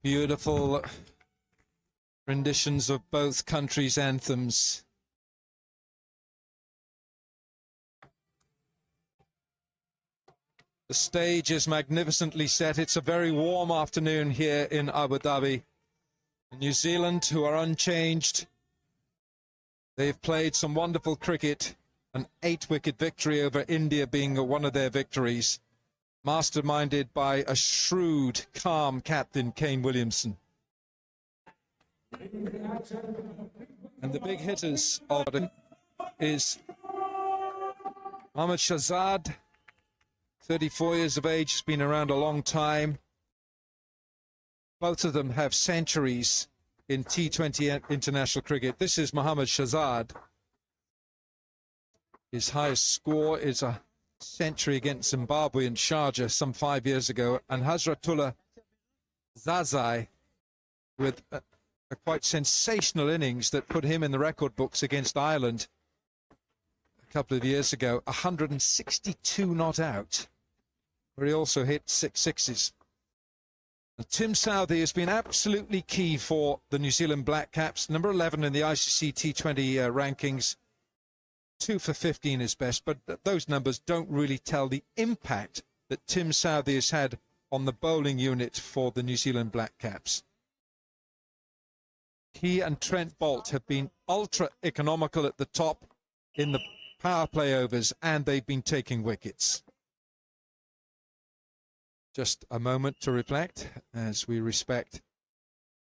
Beautiful renditions of both countries' anthems. The stage is magnificently set. It's a very warm afternoon here in Abu Dhabi. New Zealand, who are unchanged, they've played some wonderful cricket, an 8-wicket victory over India being one of their victories, masterminded by a shrewd, calm captain, Kane Williamson. And the big hitters of it is Mohammad Shahzad, 34 years of age, has been around a long time. Both of them have centuries in T20 international cricket. This is Mohammad Shahzad. His highest score is a century against Zimbabwe in Sharjah some 5 years ago. And Hazratullah Zazai with a quite sensational innings that put him in the record books against Ireland a couple of years ago. 162 not out, where he also hit 6 sixes. Tim Southee has been absolutely key for the New Zealand Black Caps, number 11 in the ICC T20 rankings. 2 for 15 is best, but those numbers don't really tell the impact that Tim Southee has had on the bowling unit for the New Zealand Black Caps. He and Trent Boult have been ultra economical at the top in the power play overs, and they've been taking wickets. Just a moment to reflect as we respect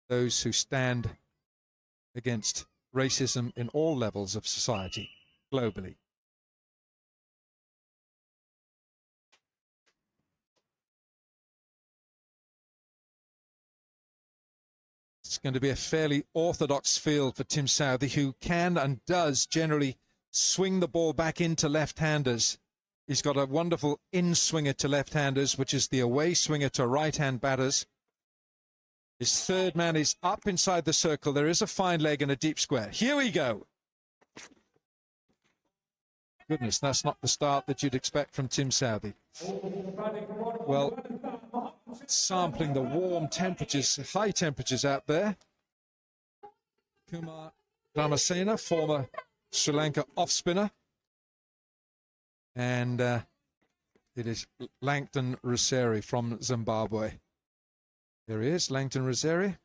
those who stand against racism in all levels of society globally. It's going to be a fairly orthodox field for Tim Southee, who can and does generally swing the ball back into left-handers. He's got a wonderful in-swinger to left-handers, which is the away swinger to right-hand batters. His third man is up inside the circle. There is a fine leg and a deep square. Here we go. Goodness, that's not the start that you'd expect from Tim Southee. Well, sampling the warm temperatures, high temperatures out there. Kumar Ramasena, former Sri Lanka off-spinner. And it is Langton Roseri from Zimbabwe. There he is, Langton Roseri.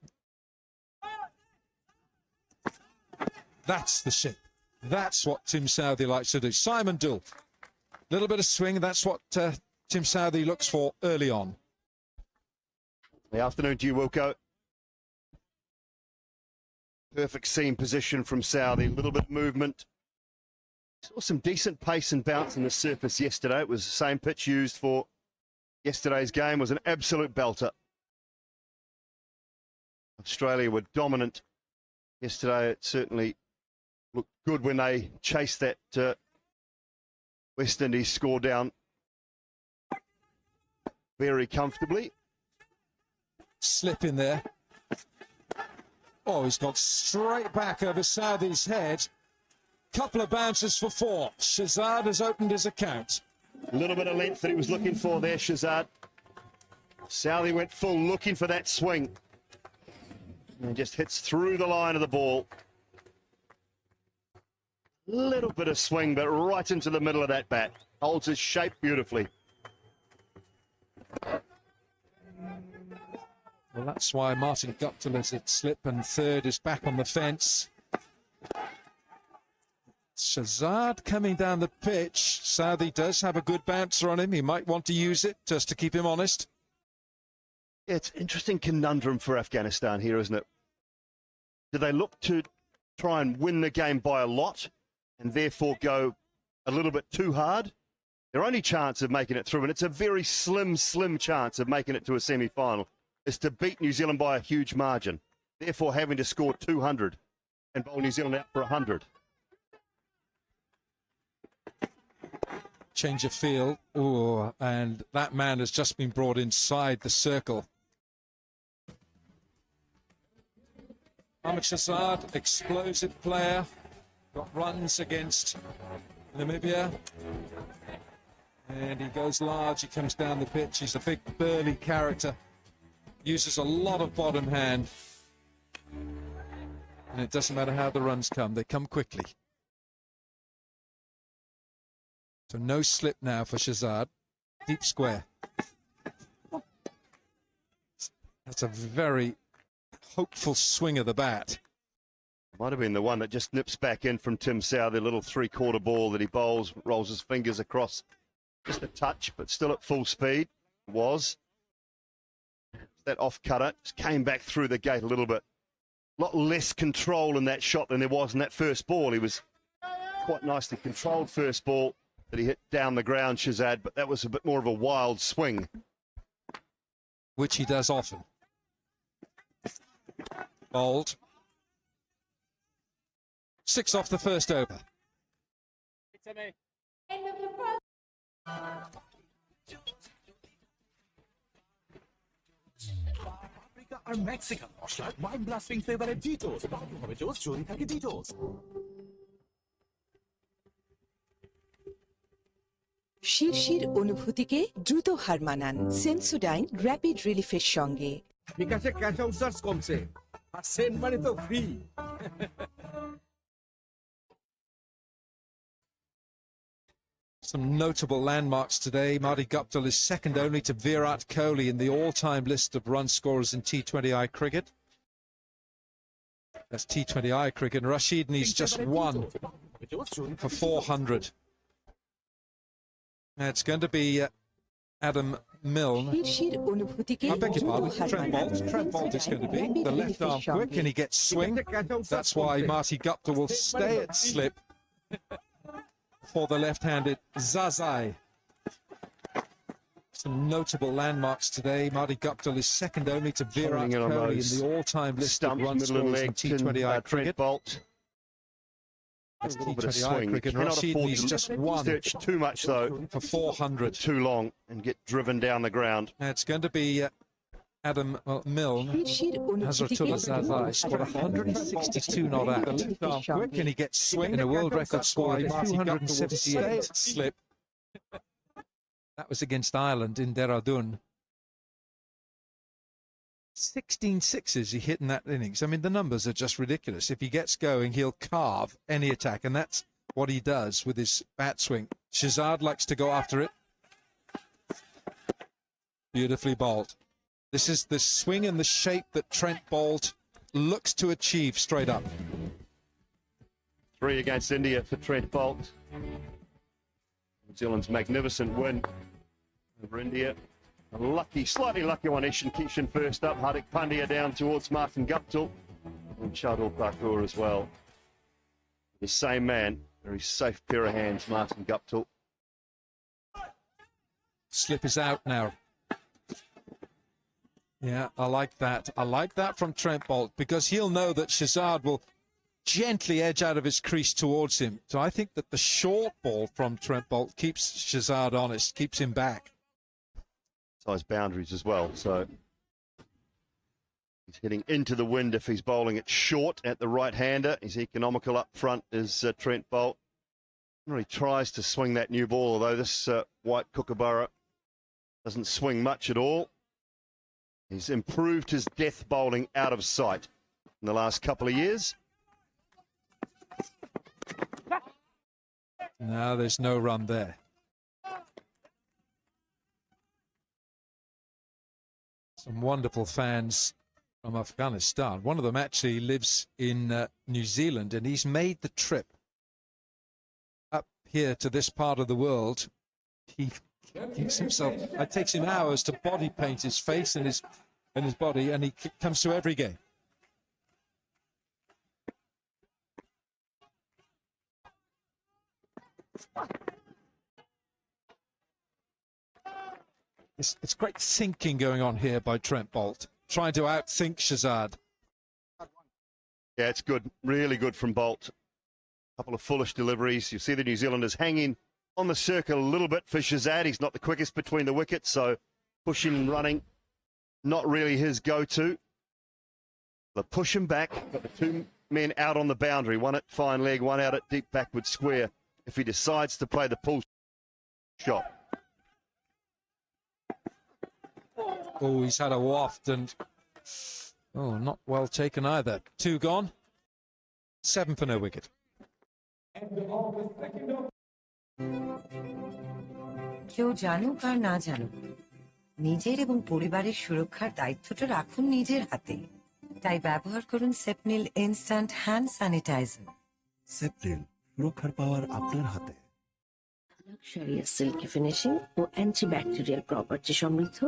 That's the shape. That's what Tim Southee likes to do. Simon Dull. Little bit of swing. That's what Tim Southee looks for early on. Good afternoon to you, Wilco. Perfect seam position from Southee. A little bit of movement. Saw some decent pace and bounce on the surface yesterday. It was the same pitch used for yesterday's game. It was an absolute belter. Australia were dominant yesterday. It certainly looked good when they chased that West Indies score down very comfortably. Slip in there. Oh, he's got straight back over Southee's head. Couple of bounces for 4. Shahzad has opened his account. A little bit of length that he was looking for there, Shahzad. Southee went full looking for that swing. And just hits through the line of the ball. Little bit of swing, but right into the middle of that bat. Holds his shape beautifully. Well, that's why Martin Guptill is at slip and third is back on the fence. Shahzad coming down the pitch. Southee does have a good bouncer on him. He might want to use it just to keep him honest. Yeah, it's an interesting conundrum for Afghanistan here, isn't it? Do they look to try and win the game by a lot and therefore go a little bit too hard? Their only chance of making it through, and it's a very slim chance of making it to a semi-final, is to beat New Zealand by a huge margin, therefore having to score 200 and bowl New Zealand out for 100. Change of field. Oh, and that man has just been brought inside the circle. Ahmed Shahzad, explosive player, got runs against Namibia. And he goes large, he comes down the pitch. He's a big burly character, uses a lot of bottom hand. And it doesn't matter how the runs come, they come quickly. So no slip now for Shahzad. Deep square. That's a very hopeful swing of the bat. Might have been the one that just nips back in from Tim Sow, the little three-quarter ball that he bowls, rolls his fingers across. Just a touch, but still at full speed. Was. That off-cutter just came back through the gate a little bit. A lot less control in that shot than there was in that first ball. He was quite nicely controlled first ball that he hit down the ground, Shahzad, but that was a bit more of a wild swing. Which he does often. Bowled. 6 off the first over. আর Mexican মশলার mind blasting ফ্লেভারের ডিটোস হবে জোস যদি থাকে ডিটোস শীর্ষের অনুভূতিকে দ্রুত হার মানান সেন্সোডাইন র্যাপিড রিলিফের সঙ্গে। বিকাশে ক্যাশ আউট চার্জ কমছে আর সেন্ট মানি তো free. Some notable landmarks today. Marty Guptill is second only to Virat Kohli in the all-time list of run scorers in T20I cricket. That's T20I cricket. And Rashid needs just one for 400. And it's going to be Adam Milne. I beg your pardon, Trent Bolt. Trent Bolt is going to be the left arm quick and he gets swing. That's why Marty Guptill will stay at slip for the left-handed Zazai. Some notable landmarks today. Marty Guptill is second only to Virat Kohli in the all-time list of run scorers in T20I cricket. Bolt. That's a little bit of T20I swing. cricket. Cannot Rashid afford needs to just one search too much though for 400. too long and get driven down the ground. And it's going to be Adam Milne. Hazratullah Zazai scored 162 not out. The left arm quick and he gets swing in a world record score of 278 slip. That was against Ireland in Dehradun. 16 sixes he hit in that innings. I mean, the numbers are just ridiculous. If he gets going, he'll carve any attack, and that's what he does with his bat swing. Shahzad likes to go after it. Beautifully bowled. This is the swing and the shape that Trent Bolt looks to achieve straight up. 3 against India for Trent Bolt. New Zealand's magnificent win over India. A lucky, slightly lucky one. Kishan first up. Hardik Pandya down towards Martin Guptill. And Shardul Thakur as well. The same man. Very safe pair of hands, Martin Guptill. Slip is out now. Yeah, I like that. I like that from Trent Bolt because he'll know that Shahzad will gently edge out of his crease towards him. So I think that the short ball from Trent Bolt keeps Shahzad honest, keeps him back. Size boundaries as well, so he's hitting into the wind if he's bowling it short at the right-hander. He's economical up front is Trent Bolt. Really tries to swing that new ball, although this white kookaburra doesn't swing much at all. He's improved his death bowling out of sight in the last couple of years. No, there's no run there. Some wonderful fans from Afghanistan. One of them actually lives in New Zealand, and he's made the trip up here to this part of the world. He keeps himself, it takes him hours to body paint his face and his in his body, and he comes to every game. It's great thinking going on here by Trent Boult, trying to outthink Shahzad. Yeah, it's good, really good from Boult. A couple of foolish deliveries. You see the New Zealanders hanging on the circle a little bit for Shahzad. He's not the quickest between the wickets, so pushing and running, not really his go-to. But push him back, got the two men out on the boundary, one at fine leg, one out at deep backward square, if he decides to play the pull shot. Oh, he's had a waft and, oh, not well taken either. 2 gone, 7 for no wicket. কেউ জানুক আর না জানুক, নিজের এবং পরিবারের সুরক্ষার দায়িত্বটা রাখুন নিজের হাতে। তাই ব্যবহার করুন সেপনিল ইনস্ট্যান্ট হ্যান্ড স্যানিটাইজার। সেপ্টেল, সুরক্ষার পাওয়ার আপনার হাতে। লাক্সারিয়াস সিল্কি ফিনিশিং ও অ্যান্টিব্যাকটেরিয়াল প্রপার্টি সমৃদ্ধ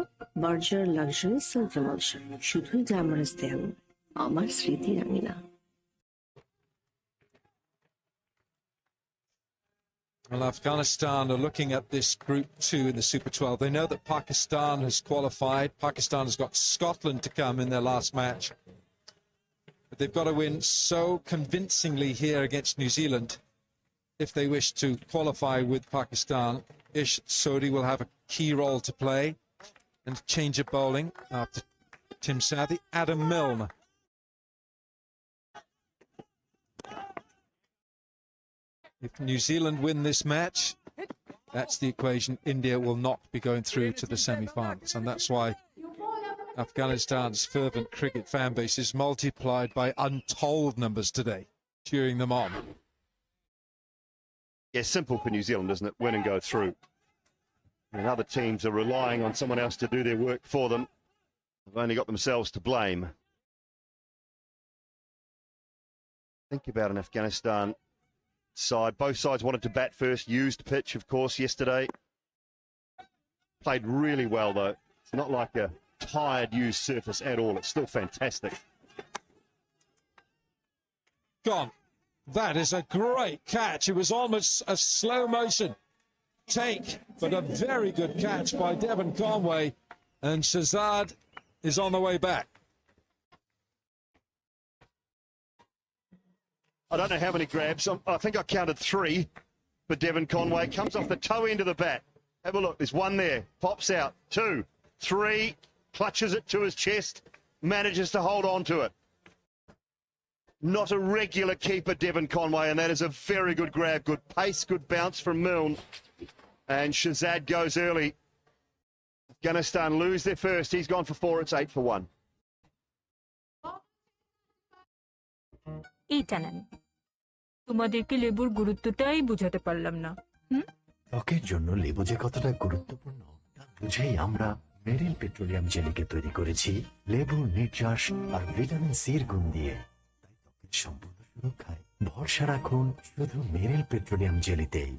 বার্জার লাক্সারি সিল্ক এমালশন, শুধুই গ্ল্যামারাস দেয়াল নয়, আমার স্মৃতি রাঙিনা। Well, Afghanistan are looking at this Group 2 in the Super 12. They know that Pakistan has qualified. Pakistan has got Scotland to come in their last match. But they've got to win so convincingly here against New Zealand if they wish to qualify with Pakistan. Ish Sodhi will have a key role to play. And change of bowling after Tim Southee. Adam Milne. If New Zealand win this match, that's the equation. India will not be going through to the semi-finals. And that's why Afghanistan's fervent cricket fan base is multiplied by untold numbers today, cheering them on. Yeah, simple for New Zealand, isn't it? Win and go through. And other teams are relying on someone else to do their work for them. They've only got themselves to blame. Think about an Afghanistan side. Both sides wanted to bat first. Used pitch, of course, yesterday. Played really well, though. It's not like a tired, used surface at all. It's still fantastic. Gone. That is a great catch. It was almost a slow motion take, but a very good catch by Devon Conway. And Shahzad is on the way back. I don't know how many grabs. I think I counted 3 for Devon Conway. Comes off the toe end of the bat. Have a look. There's one there. Pops out. 2, 3. Clutches it to his chest. Manages to hold on to it. Not a regular keeper, Devon Conway, and that is a very good grab. Good pace, good bounce from Milne. And Shahzad goes early. Afghanistan lose their first. He's gone for 4. It's 8 for 1. এইটা নেন, তোমাদেরকে লেবুর গুরুত্বটাই বুঝাতে পারলাম না। ত্বকের জন্য লেবু যে কতটা গুরুত্বপূর্ণ তা বুঝেই আমরা মেরিল পেট্রোলিয়াম জেলিকে তৈরি করেছি লেবুর নির্যাস আর ভিটামিন সির গুণ দিয়ে। তাই ত্বকের সম্পূর্ণ সুরক্ষায় ভরসা রাখুন শুধু মেরিল পেট্রোলিয়াম জেলিতেই।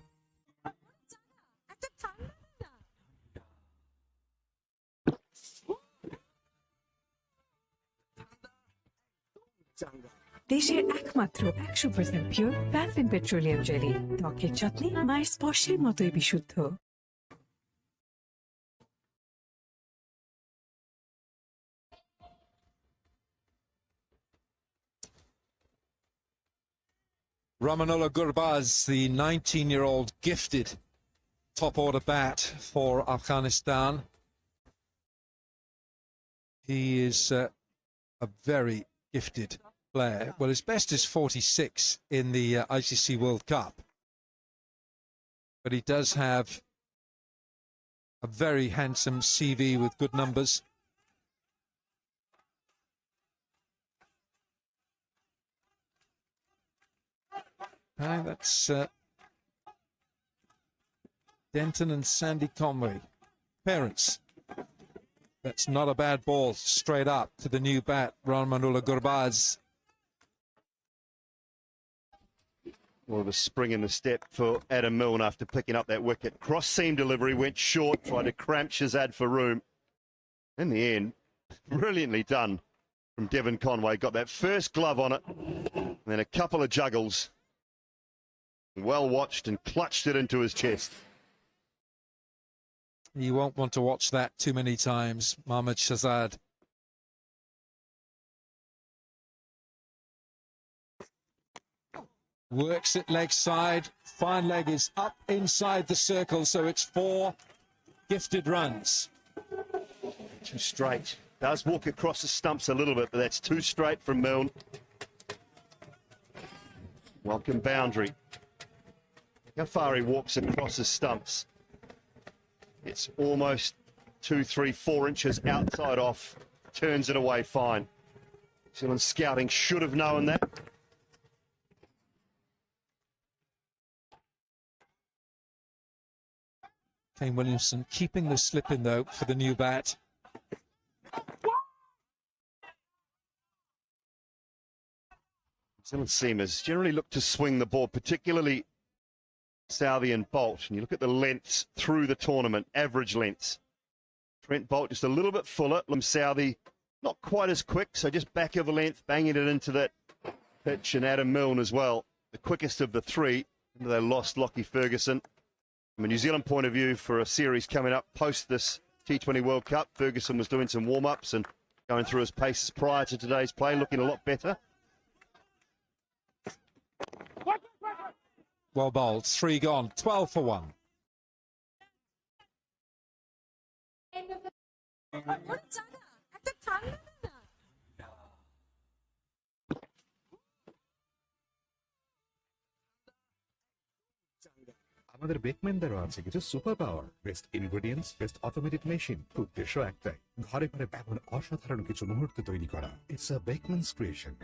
দেশের একমাত্র 100% পিওর প্যারাফিন পেট্রোলিয়াম জেলি, ত্বকের যত্নে মায়ের স্পর্শের মতোই বিশুদ্ধ। Rahmanullah Gurbaz, the 19-year-old gifted top-order bat for Afghanistan. He is a very gifted player. Well, his best is 46 in the ICC World Cup. But he does have a very handsome CV with good numbers. That's Denton and Sandy Conway, parents. That's not a bad ball straight up to the new bat, Rahmanullah Gurbaz. More of a spring in the step for Adam Milne after picking up that wicket. Cross seam delivery went short, tried to cramp Shahzad for room. In the end, Brilliantly done from Devon Conway. Got that first glove on it, and then a couple of juggles. Well watched and clutched it into his chest. You won't want to watch that too many times, Mohammad Shahzad. Works it leg side. Fine leg is up inside the circle, so it's 4 gifted runs. Too straight. Does walk across the stumps a little bit, but that's too straight from Milne. Welcome boundary. How far he walks across the stumps. It's almost 2, 3, 4 inches outside off. Turns it away fine. New Zealand scouting should have known that. Kane Williamson keeping the slip in, though, for the new bat. New Zealand seamers generally look to swing the ball, particularly Southey and Bolt. And you look at the lengths through the tournament, average lengths. Trent Bolt just a little bit fuller. Southey not quite as quick, so just back of a length, banging it into that pitch. And Adam Milne as well, the quickest of the 3. They lost Lockie Ferguson. From a New Zealand point of view, for a series coming up post this T20 World Cup, Ferguson was doing some warm-ups and going through his paces prior to today's play, looking a lot better. Well bowled, 3 gone, 12 for 1. আমাদের বেকম্যানদেরও আছে কিছু super power, best ingredients, best automated machine, উদ্দেশ্য একটাই, ঘরে ঘরে এমন অসাধারণ কিছু মুহূর্ত তৈরি করা। It's a Beckman's creation.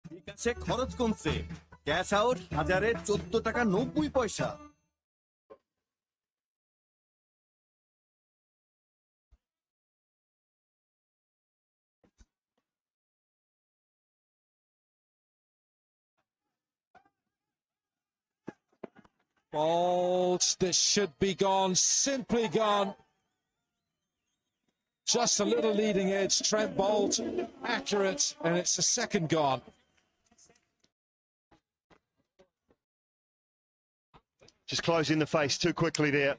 ঠিক আছে, খরচ কমছে। ক্যাশ আউট 1014 টাকা 90 পয়সা। Bowled. This should be gone, simply gone. Just a little leading edge. Trent Bolt, accurate, and it's the second gone. Just closing the face too quickly there.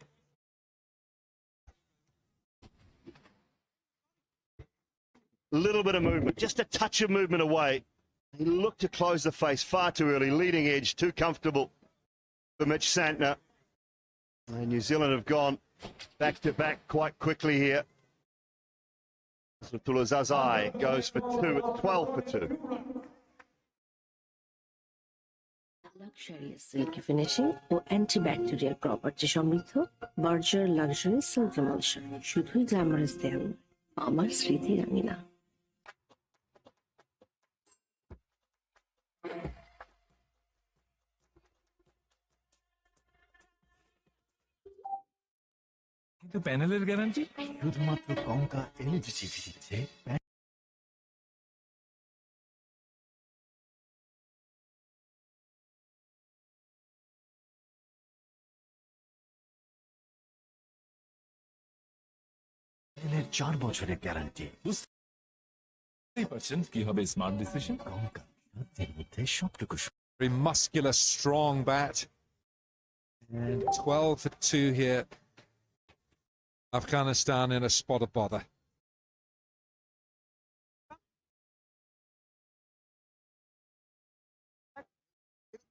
Little bit of movement, just a touch of movement away. He looked to close the face far too early. Leading edge, too comfortable for Mitch Santner. And New Zealand have gone back to back quite quickly here. Tula Zazai goes for 2 at 12 for 2. Luxurious silky finishing ও antibacterial property সমৃদ্ধ Berger luxury silk emulsion শুধুই glamorous দেয়াল নয়, আমার স্মৃতি রাঙিনা। কিন্তু প্যানেলের guarantee শুধুমাত্র কঙ্কা এলইডি টিভি দিচ্ছে। প্যানেলের 4 বছরের গ্যারান্টি। বুঝতেই পারছেন কি হবে স্মার্ট ডিসিশন। কঙ্কা এর মধ্যে সবটুকু। Very muscular, strong bat. And 12 for 2 here. Afghanistan in a spot of bother.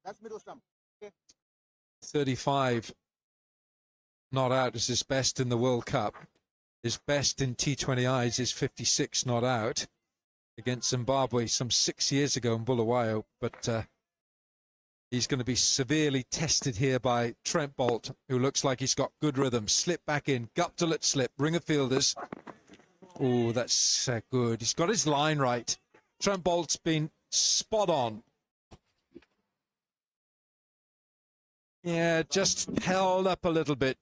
That's middle stump. 35 not out is his best in the World Cup. His best in T20Is is 56 not out against Zimbabwe some 6 years ago in Bulawayo. But he's going to be severely tested here by Trent Bolt, who looks like he's got good rhythm. Slip back in, Guptill slip, ring of fielders. Oh, that's good. He's got his line right. Trent Bolt's been spot on. Yeah, just held up a little bit.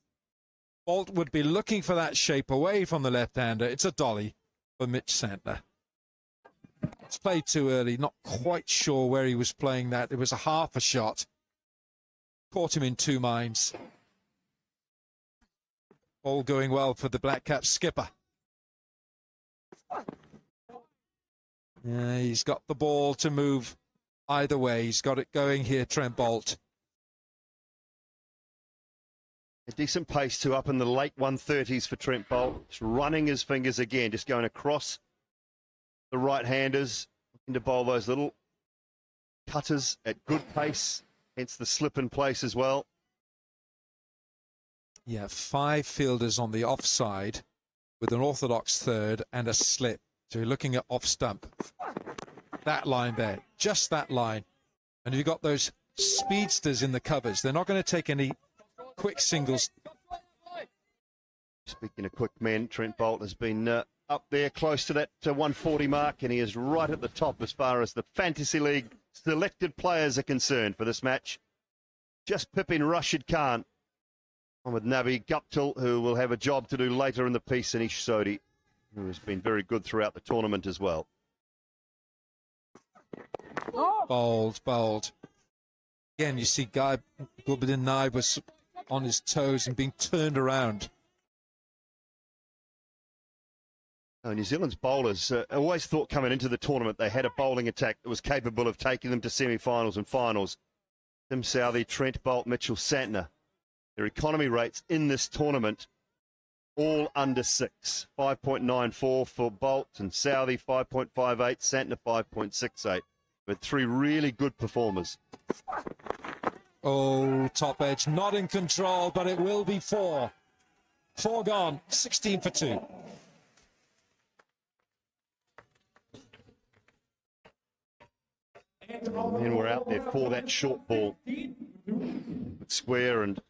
Bolt would be looking for that shape away from the left-hander. It's a dolly for Mitch Santner. It's played too early, not quite sure where he was playing that. It was a half a shot. Caught him in 2 minds. All going well for the Black Cap skipper. Yeah, he's got the ball to move either way. He's got it going here, Trent Bolt. A decent pace too, up in the late 130s for Trent Bolt. Just running his fingers again, just going across the right-handers, looking to bowl those little cutters at good pace, hence the slip in place as well. Yeah, 5 fielders on the offside with an orthodox third and a slip. So you're looking at off stump. That line there, just that line. And you've got those speedsters in the covers. They're not going to take any quick singles. Speaking of quick men, Trent Bolt has been up there close to that 140 mark, and he is right at the top as far as the Fantasy League selected players are concerned for this match. Just pipping Rashid Khan on with Nabi Guptill, who will have a job to do later in the piece, and Ish Sodhi, who has been very good throughout the tournament as well. Bold, bold. Again, you see Guy Gulbuddin Naib was on his toes and being turned around. New Zealand's bowlers always thought coming into the tournament they had a bowling attack that was capable of taking them to semi-finals and finals. Tim Southee, Trent Bolt, Mitchell Santner. Their economy rates in this tournament all under 6. 5.94 for Bolt and Southee, 5.58, Santner 5.68. With 3 really good performers. Oh, top edge, not in control, but it will be 4. 4 gone, 16 for 2. And we're out there for that short ball. With square and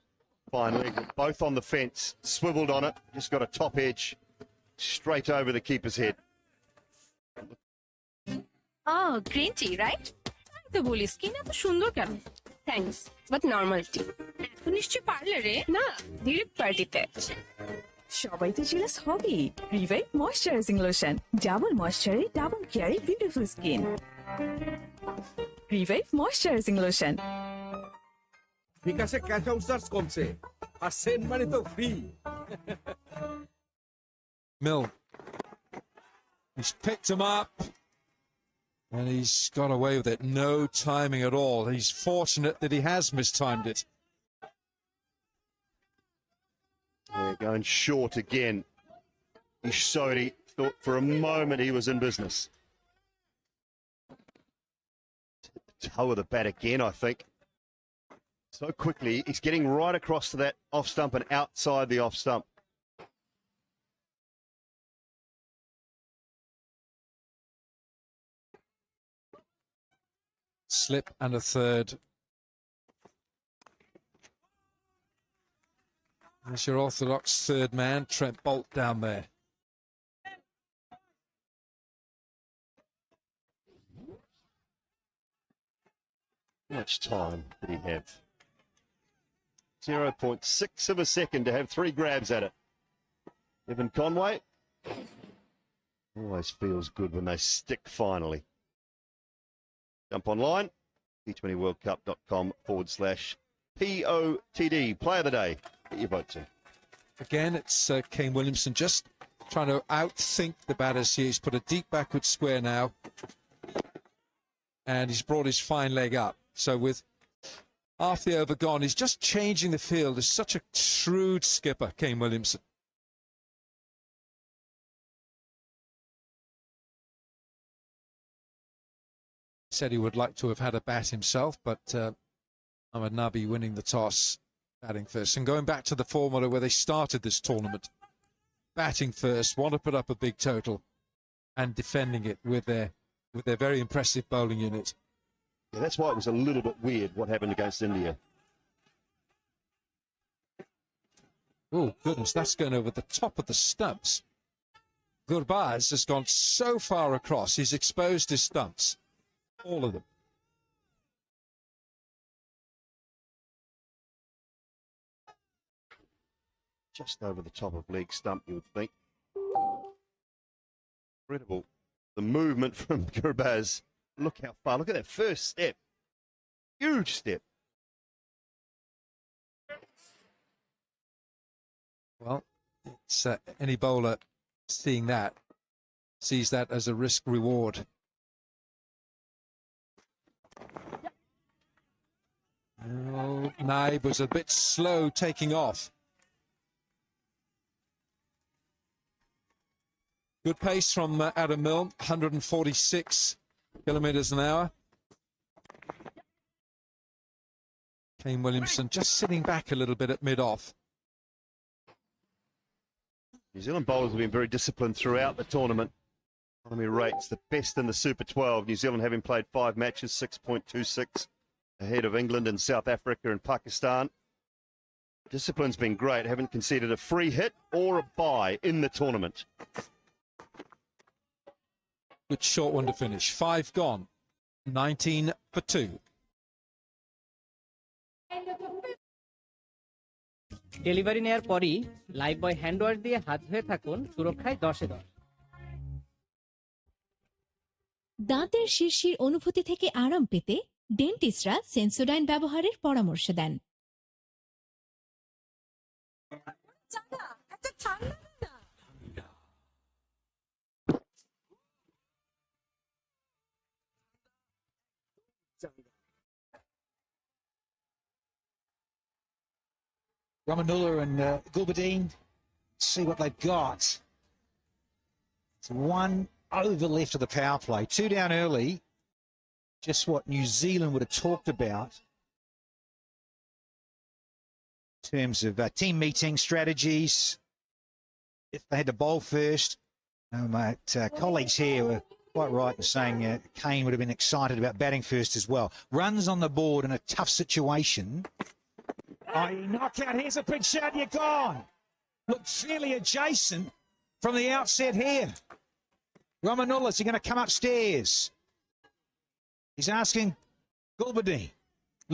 fine leg, both on the fence, swiveled on it, just got a top edge straight over the keeper's head. Oh, green tea, right? তো বলি skin এত সুন্দর কেন? Thanks, but normal টি। এখন নিশ্চয়ই পার্লারে না, ডিরেক্ট পার্টিতে। সবাই তো জিলাস হবি। রিভাইভ ময়শ্চারাইজিং লোশন, ডাবল ময়শ্চারে ডাবল কেয়ারে beautiful skin. Revive moisturizing lotion. বিকাশে ক্যাশ আউট চার্জ কমছে আর সেন্ড মানি তো free. Mill. He's picked him up. And he's got away with it. No timing at all. He's fortunate that he has mistimed it. Yeah, going short again. Ish Sodhi thought for a moment he was in business. Hit the toe of the bat again, I think. So quickly, he's getting right across to that off stump and outside the off stump. Slip and a third. There's your orthodox third man, Trent Bolt, down there. How much time did he have? 0.6 of a second to have 3 grabs at it. Evan Conway. Always feels good when they stick finally. Jump online, t20worldcup.com/POTD. Player of the day. Get your votes in. Again, it's Kane Williamson just trying to outthink the batters here. He's put a deep backward square now. And he's brought his fine leg up. So with half the over gone, he's just changing the field. He's such a shrewd skipper, Kane Williamson. Said he would like to have had a bat himself, but Ahmed Nabi winning the toss, batting first. And going back to the formula where they started this tournament, batting first, want to put up a big total, and defending it with their very impressive bowling unit. Yeah, that's why it was a little bit weird what happened against India. Oh, goodness, that's going over the top of the stumps. Gurbaz has gone so far across, he's exposed his stumps. All of them. Just over the top of leg stump, you would think. Incredible. The movement from Gurbaz. Look how far. Look at that first step. Huge step. Well, it's any bowler seeing that sees that as a risk reward. Oh, Naib was a bit slow taking off. Good pace from Adam Milne, 146 kilometers an hour. Kane Williamson just sitting back a little bit at mid-off. New Zealand bowlers have been very disciplined throughout the tournament. Economy rates the best in the Super 12. New Zealand having played 5 matches, 6.26 ahead of England and South Africa and Pakistan. Discipline's been great. Haven't conceded a free hit or a bye in the tournament. Good short one to finish. 5 gone. 19 for 2. Delivery নেয়ার পরই live বয় hand wash দিয়ে হাত ধুয়ে থাকুন সুরক্ষায় 10-এ 10। দাঁতের শিরশির অনুভূতি থেকে আরাম পেতে ডেন্টিস্টরা সেন্সোডাইন ব্যবহারের পরামর্শ দেন। Ramanullah and Gulbadine, see what they've got. It's 1 over left of the power play. 2 down early. Just what New Zealand would have talked about in terms of team meeting strategies. If they had to bowl first, my colleagues here were quite right in saying Kane would have been excited about batting first as well. Runs on the board in a tough situation. Oh, knockout. Here's a big shot. You're gone. Look fairly adjacent from the outset here. Ramanullah, is he going to come upstairs? He's asking Gulbadine.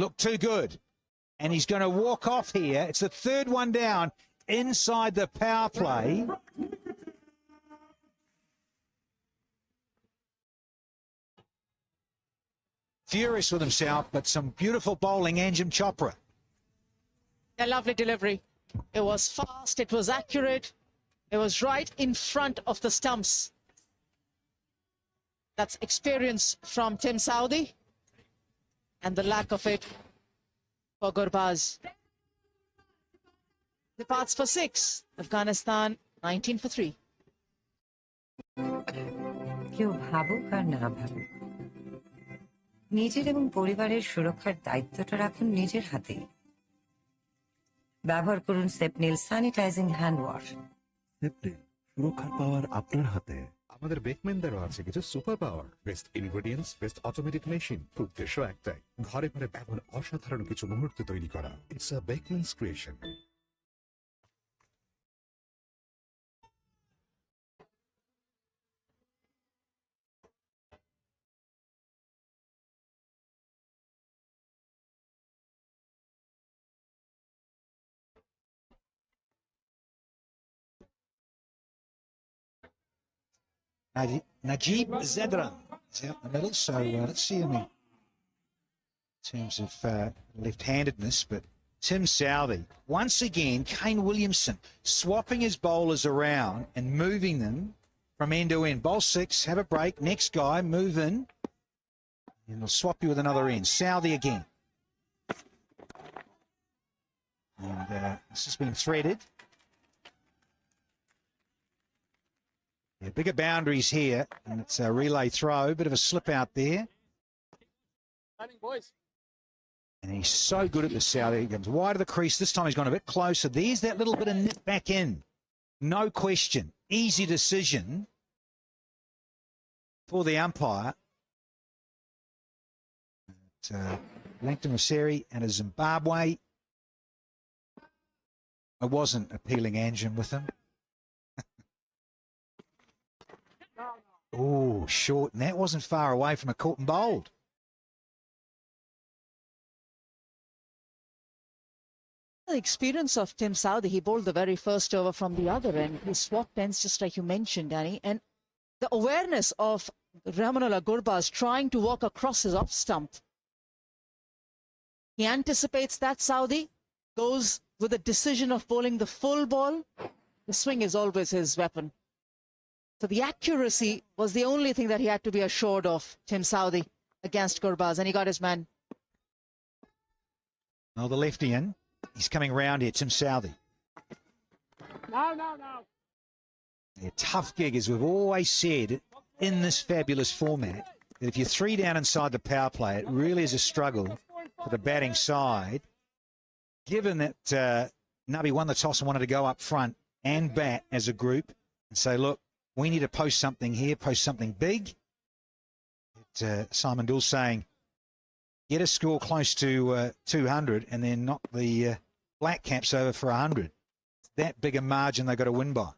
Look too good. And he's going to walk off here. It's the 3rd one down inside the power play. Furious with himself, but some beautiful bowling, Anjem Chopra. A lovely delivery. It was fast, it was accurate, it was right in front of the stumps. That's experience from Tim Southee and the lack of it for Gurbaz. Departs for 6. Afghanistan 19 for 3. কেউ ভাবুক আর না ভাবুক, নিজের এবং পরিবারের সুরক্ষার দায়িত্বটা রাখুন নিজের হাতে। ব্যবহার করুন সেপনিল স্যানিটাইজিং হ্যান্ড ওয়াশ। সেপনিল, সুরক্ষার পাওয়ার আপনার হাতে। আমাদের বেকম্যানদেরও আছে কিছু super power. Best ingredients, best automatic machine, উদ্দেশ্য একটাই, ঘরে ঘরে ব্যবহার অসাধারণ কিছু মুহূর্ত তৈরি করা। It's a Beckman's creation. Najib Zadran is out in the middle, so let's see him in terms of left-handedness. But Tim Southee, once again, Kane Williamson swapping his bowlers around and moving them from end to end. Bowl 6, have a break. Next guy, move in, and he'll swap you with another end. Southee again. And this has been threaded. Yeah, bigger boundaries here, and it's a relay throw. Bit of a slip out there. And he's so good at the Southee. He comes wide of the crease. This time he's gone a bit closer. There's that little bit of nip back in. No question. Easy decision for the umpire. Langton Rosseri and a Zimbabwe. I wasn't appealing Anjem with him. Oh, short, and that wasn't far away from a caught and bowled. The experience of Tim Southee, he bowled the very first over from the other end. He swapped ends just like you mentioned, Danny. And the awareness of Ramanullah Gurbaz trying to walk across his off stump. He anticipates that Southee, goes with a decision of bowling the full ball. The swing is always his weapon. So the accuracy was the only thing that he had to be assured of, Tim Southey, against Gurbaz, and he got his man. Well, the lefty in. He's coming round here, Tim Southey. No. A tough gig, as we've always said, in this fabulous format, that if you're 3 down inside the power play, it really is a struggle for the batting side. Given that Nabi won the toss and wanted to go up front and bat as a group and say, look, we need to post something here, post something big. Simon Doull saying, get a score close to 200 and then knock the Black Caps over for 100. That big a margin they've got to win by.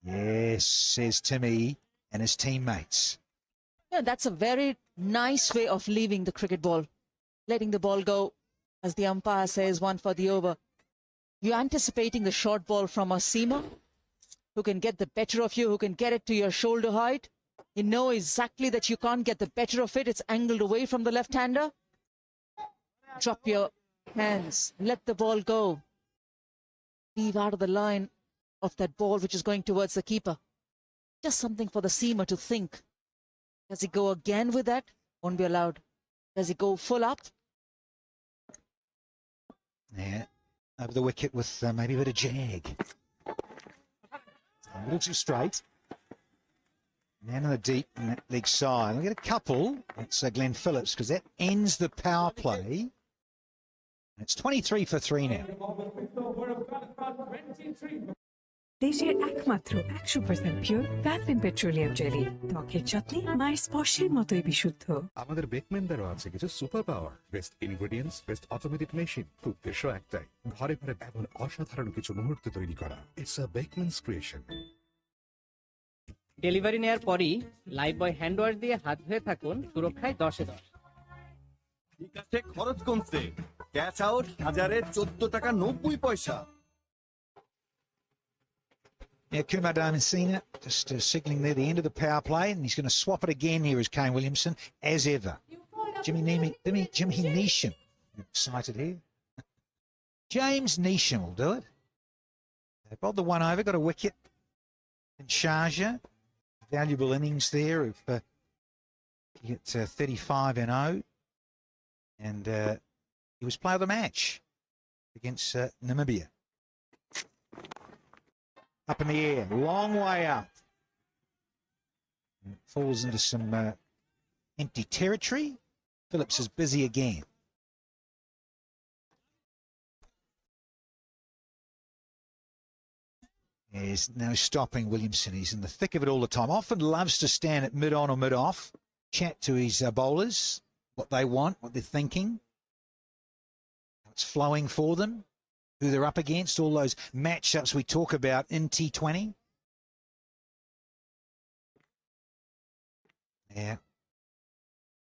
Yes, says Timmy and his teammates. Yeah, that's a very nice way of leaving the cricket ball. Letting the ball go, as the umpire says, one for the over. You're anticipating the short ball from a seamer who can get the better of you, who can get it to your shoulder height. You know exactly that you can't get the better of it. It's angled away from the left-hander. Drop your hands. Let the ball go. Leave out of the line of that ball which is going towards the keeper. Just something for the seamer to think. Does he go again with that? Won't be allowed. Does he go full up? Yeah, over the wicket with maybe a bit of jag. A little too straight. Man in the deep in that leg side. We'll get a couple. It's Glenn Phillips, because that ends the power play. It's 23 for 3 now. দেশের একমাত্র 100% pure paraffin petroleum jelly ত্বকের যত্নে মায়ের স্পর্শের মতোই বিশুদ্ধ। আমাদের বেকম্যানদেরও আছে কিছু super power, best ingredients, best automatic machine, উদ্দেশ্য একটাই, ঘরে ঘরে এমন অসাধারণ কিছু মুহূর্ত তৈরি করা। It's a Beckman's creation. Delivery নেওয়ার পরই লাইভ বয় হ্যান্ড ওয়াশ দিয়ে হাত ধুয়ে থাকুন, সুরক্ষায় 10-এ 10। ঠিক আছে, খরচ কমছে। ক্যাশ আউট 14 টাকা 90 পয়সা। Yeah, Kumar Dharmasena just signalling there the end of the power play, and he's going to swap it again here as Kane Williamson, as ever. Jimmy Neesham, excited here. James Neesham will do it. They bowled the one over, got a wicket in Sharjah. Valuable innings there of he hit 35 and 0, and he was player of the match against Namibia. Up in the air, long way up. It falls into some empty territory. Phillips is busy again. There's no stopping Williamson. He's in the thick of it all the time. Often loves to stand at mid-on or mid-off, chat to his bowlers, what they want, what they're thinking. It's flowing for them, who they're up against, all those matchups we talk about in T20. Yeah.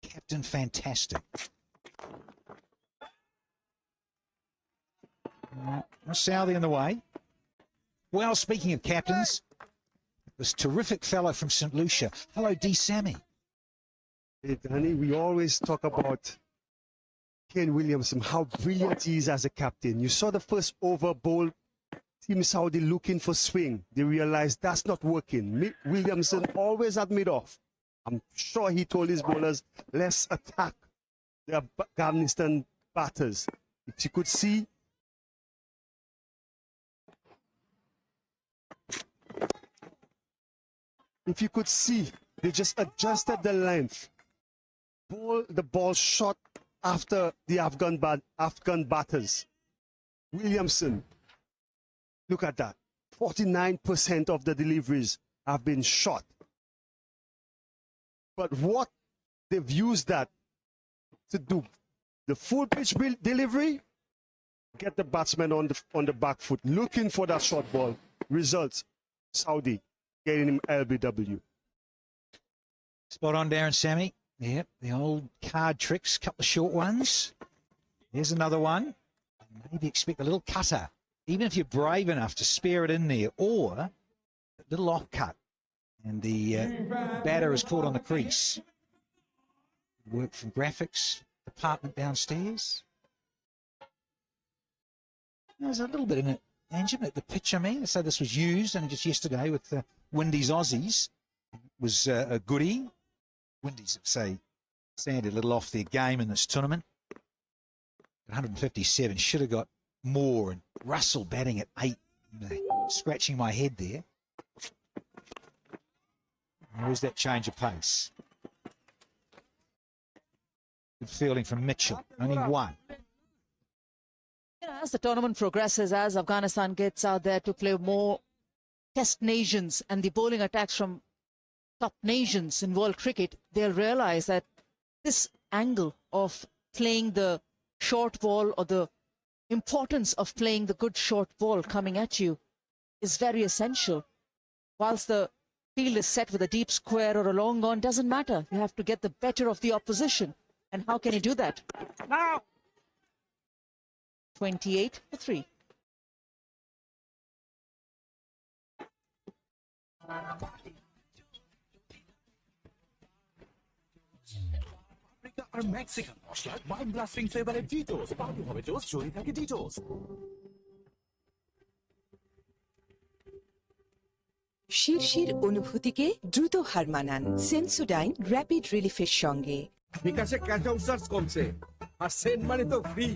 Captain fantastic. Southey in the way. Well, speaking of captains, this terrific fellow from St. Lucia. Hello, D. Sammy. Hey, Danny, we always talk about Kane Williamson, how brilliant he is as a captain. You saw the first over bowl, Team Saudi looking for swing. They realized that's not working. Williamson always at mid-off. I'm sure he told his bowlers, let's attack the Afghanistan batters. If you could see, they just adjusted the length. The ball shot after the Afghan batters. Williamson, look at that. 49% of the deliveries have been shot. But what they've used that to do, the full pitch delivery, get the batsman on the back foot, looking for that short ball. Results, Saudi getting him LBW. Spot on, Darren Sammy. Yep, the old card tricks, couple of short ones. Here's another one. Maybe expect a little cutter, even if you're brave enough to spare it in there, or a little off cut. And the batter is caught on the crease. Work from graphics department downstairs. There's a little bit in it engine at the pitch, I mean. So this was used only just yesterday with the Windies Aussies. It was a goodie. Windies, say, standed a little off their game in this tournament. 157, should have got more. And Russell batting at 8, scratching my head there. Where's that change of pace? Good fielding from Mitchell, only one. As the tournament progresses, as Afghanistan gets out there to play more test nations and the bowling attacks from top nations in world cricket, they'll realize that this angle of playing the short ball or the importance of playing the good short ball coming at you is very essential. Whilst the field is set with a deep square or a long on, doesn't matter. You have to get the better of the opposition. And how can you do that? Now! 28 for 3. R Mexican মশলার mind blasting ফ্লেভারের ডিটোস powder হবে জোস জড়ি থাকে ডিটোস। শিরশির অনুভূতিকে দ্রুত হার মানান Sensodyne rapid রিলিফের সঙ্গে। বিকাশে ক্যাশ আউট চার্জ কমছে আর সেন্ট মানি তো free.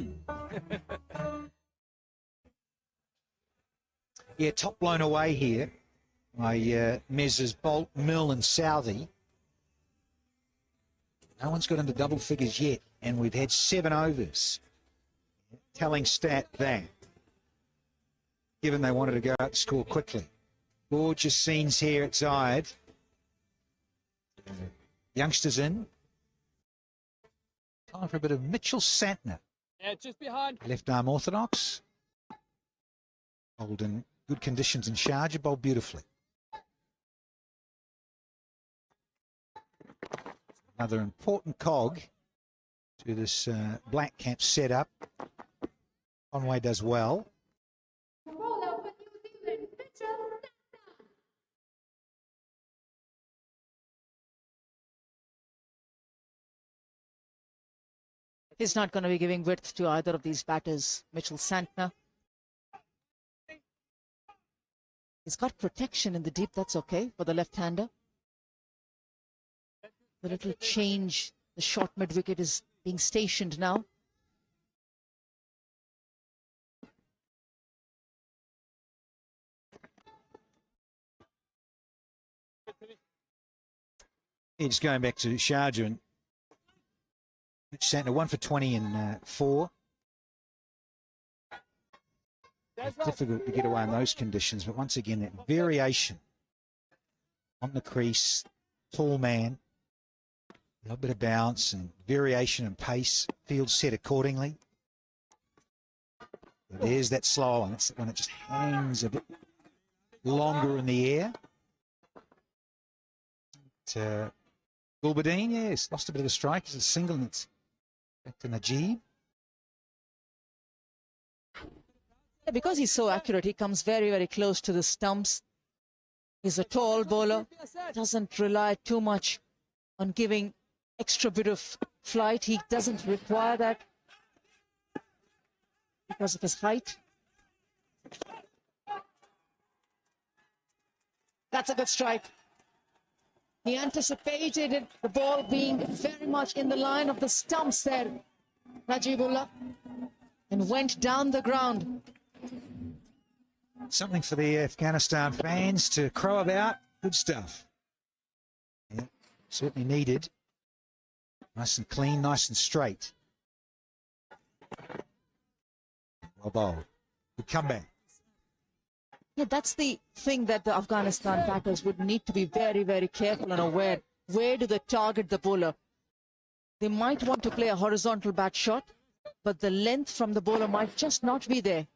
Yeah, top blown away here by Messrs Bolt, Mill and Southey. No one's got into double figures yet, and we've had 7 overs. Telling stat that, given they wanted to go out and score quickly. Gorgeous scenes here at Zayed. Youngsters in. Time for a bit of Mitchell Santner. Yeah, just behind. Left arm orthodox. Bowled in good conditions in Sharjah, bowled beautifully. Another important cog to this black cap setup. Conway does well. He's not going to be giving width to either of these batters. Mitchell Santner. He's got protection in the deep, that's okay for the left-hander. The little change, the short mid-wicket is being stationed now. It's going back to Sharjah and Mitch Santner, 1 for 20 in 4. It's difficult to get away in those conditions, but once again, that variation on the crease, tall man, a little bit of bounce and variation in pace, field set accordingly. But there's that slow one. That's when it just hangs a bit longer in the air. Gulbadine, yes, lost a bit of a strike as a single, and it's back to Najib. Because he's so accurate, he comes very, very close to the stumps. He's a tall bowler, doesn't rely too much on giving extra bit of flight. He doesn't require that because of his height. That's a good strike. He anticipated the ball being very much in the line of the stumps there, Najibullah, and went down the ground. Something for the Afghanistan fans to crow about. Good stuff. Yeah, certainly needed. Nice and clean, nice and straight. Well bowled. Good comeback. Yeah, that's the thing that the Afghanistan batters would need to be very, very careful and aware. Where do they target the bowler? They might want to play a horizontal bat shot, but the length from the bowler might just not be there.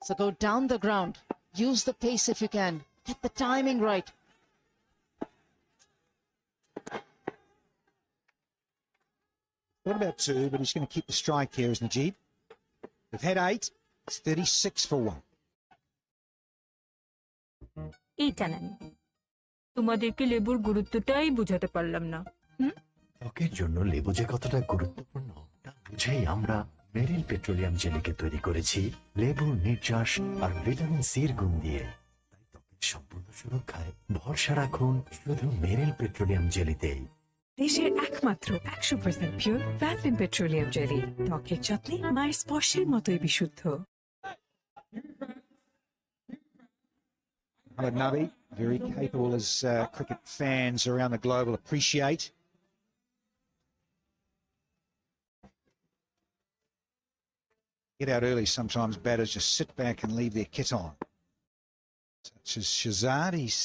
So go down the ground. Use the pace if you can. Get the timing right. Thought about 2, but he's going to keep the strike here as Najib. They've had 8. It's 36 for 1. এইটা নেন তোমাদেরকে লেবুর গুরুত্বটাই বুঝাতে পারলাম না। ত্বকের জন্য লেবু যে কতটা গুরুত্বপূর্ণ তা বুঝেই আমরা মেরিল পেট্রোলিয়াম জেলিকে তৈরি করেছি লেবুর নির্যাস আর ভিটামিন সির গুণ দিয়ে। তাই ত্বকের সম্পূর্ণ সুরক্ষায় ভরসা রাখুন শুধু মেরিল পেট্রোলিয়াম জেলিতেই। দেশের একমাত্র 100% পিওর ভ্যাসলিন পেট্রোলিয়াম জেলি ত্বকের যত্নে মায়ের স্পর্শের মতোই বিশুদ্ধ। Nabi, very capable as cricket fans around the globe will appreciate. Get out early, sometimes batters just sit back and leave their kit on. Such as Shazad, he's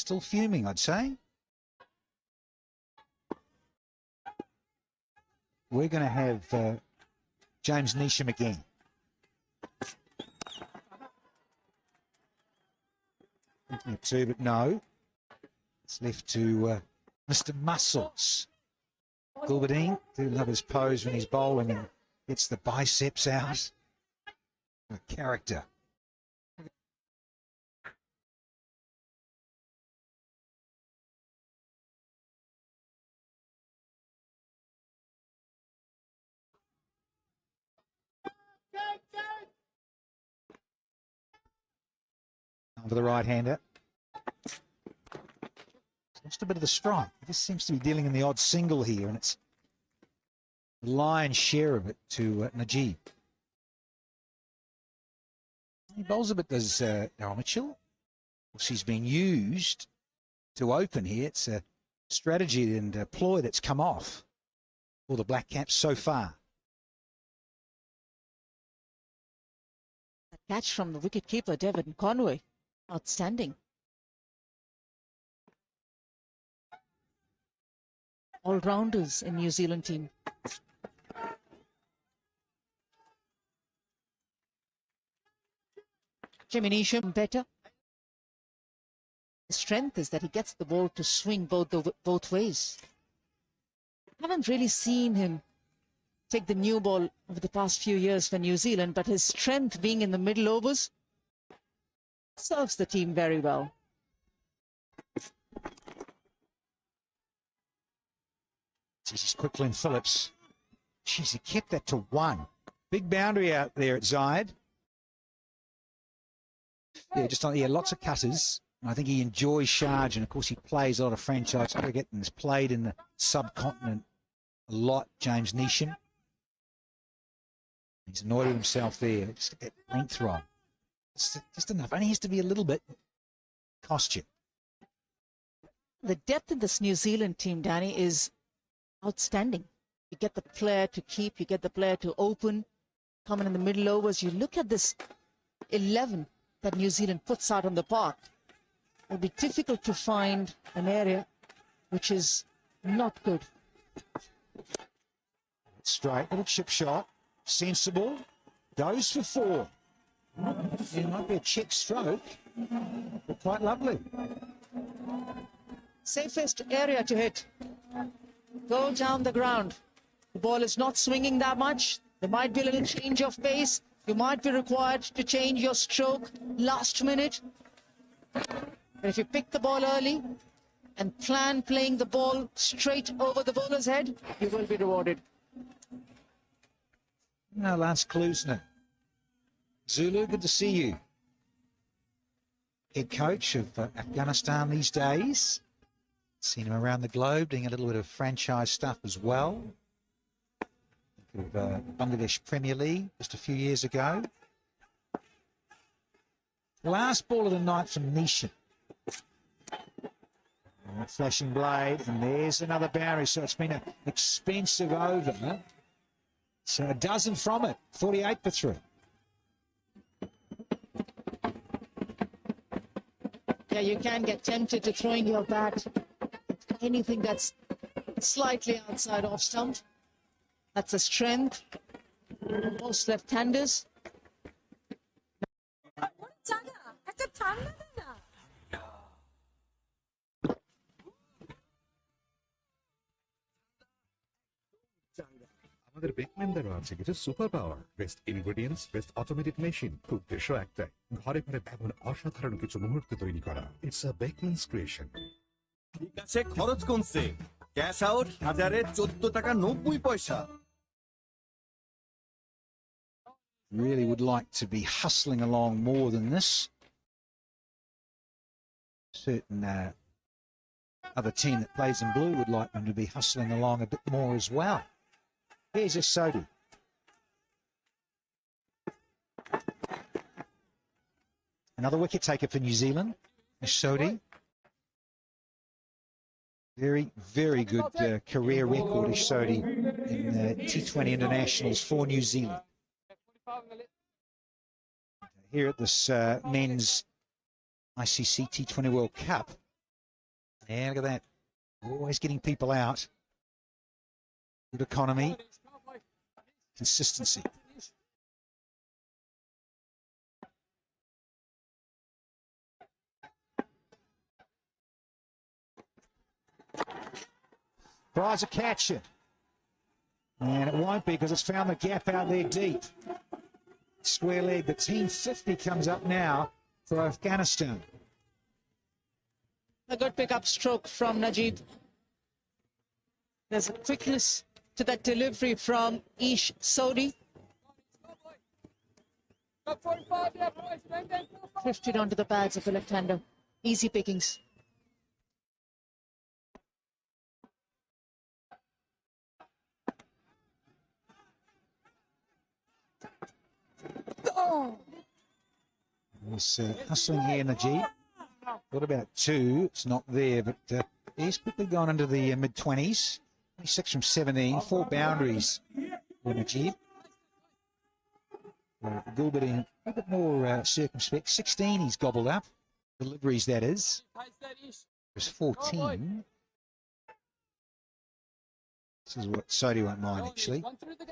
still fuming, I'd say. We're going to have James Neesham again. Thinking of two, but no. It's left to Mr. Muscles. Gulbadine, do love his pose when he's bowling and gets the biceps out. A character. For the right-hander. Lost a bit of the strike. He just seems to be dealing in the odd single here, and it's the lion's share of it to Najib. He bowls a bit, does Darryl Mitchell. Of course, he's been used to open here. It's a strategy and a ploy that's come off for the Black Caps so far. A catch from the wicket-keeper, Devon Conway. Outstanding. All-rounders in New Zealand team. Jimmy Neesham better. His strength is that he gets the ball to swing both ways. Haven't really seen him take the new ball over the past few years for New Zealand, but his strength being in the middle overs serves the team very well. This is Quicklin Phillips. Jeez, he kept that to one. Big boundary out there at Zayed. Yeah, just on, yeah, lots of cutters. And I think he enjoys Sharjah, and of course he plays a lot of franchise cricket and has played in the subcontinent a lot, James Neesham. He's annoyed with himself there. Just get that length wrong. Just enough. Only has to be a little bit. Cost you. The depth in this New Zealand team, Danny, is outstanding. You get the player to keep, you get the player to open, coming in the middle overs. You look at this 11 that New Zealand puts out on the park. It'll be difficult to find an area which is not good. Straight, little chip shot. Sensible. Goes for four. It might be a check stroke, but quite lovely. Safest area to hit. Go down the ground. The ball is not swinging that much. There might be a little change of pace. You might be required to change your stroke last minute. But if you pick the ball early and plan playing the ball straight over the bowler's head, you will be rewarded. Now, Lance Klusner. Zulu, good to see you. Head coach of Afghanistan these days. Seen him around the globe doing a little bit of franchise stuff as well. Think of Bangladesh Premier League just a few years ago. Last ball of the night from Neesham. Flashing blade, and there's another boundary. So it's been an expensive over. So a dozen from it, 48 for 3. Yeah, you can get tempted to throwing your bat at anything that's slightly outside off stump. That's a strength. Most left-handers. আমাদের বেকম্যানদেরও আছে কিছু super power, best ingredients, best automatic machine, উদ্দেশ্য একটাই, ঘরে ঘরে এমন অসাধারণ কিছু মুহূর্ত তৈরি করা। It's a Beckman's creation. ঠিক আছে, খরচ কমছে। ক্যাশ আউট 1000-এ 14 টাকা 90 পয়সা। really would like to be hustling along more than this. Certain other team that plays in blue would like them to be hustling along a bit more as well. Here's Sodi. Another wicket taker for New Zealand, Sodi. Very, very good career record, Sodi, in T20 internationals for New Zealand. Here at this men's ICC T20 World Cup. Yeah, look at that. Always getting people out. Good economy. Consistency. Tries a catch it. And it won't be because it's found the gap out there deep. Square leg. The team 50 comes up now for Afghanistan. A good pickup stroke from Najib. There's a quickness to that delivery from Ish Sodi. Drifted onto the pads of the left-hander. Easy pickings. He's hustling here, Najib. What about two? It's not there, but he's quickly gone into the mid-20s. 26 from 17, 4 boundaries for Najib. Gulbert a bit more circumspect. 16 he's gobbled up. Deliveries, that is. There's 14. This is what Sodi won't mind, actually.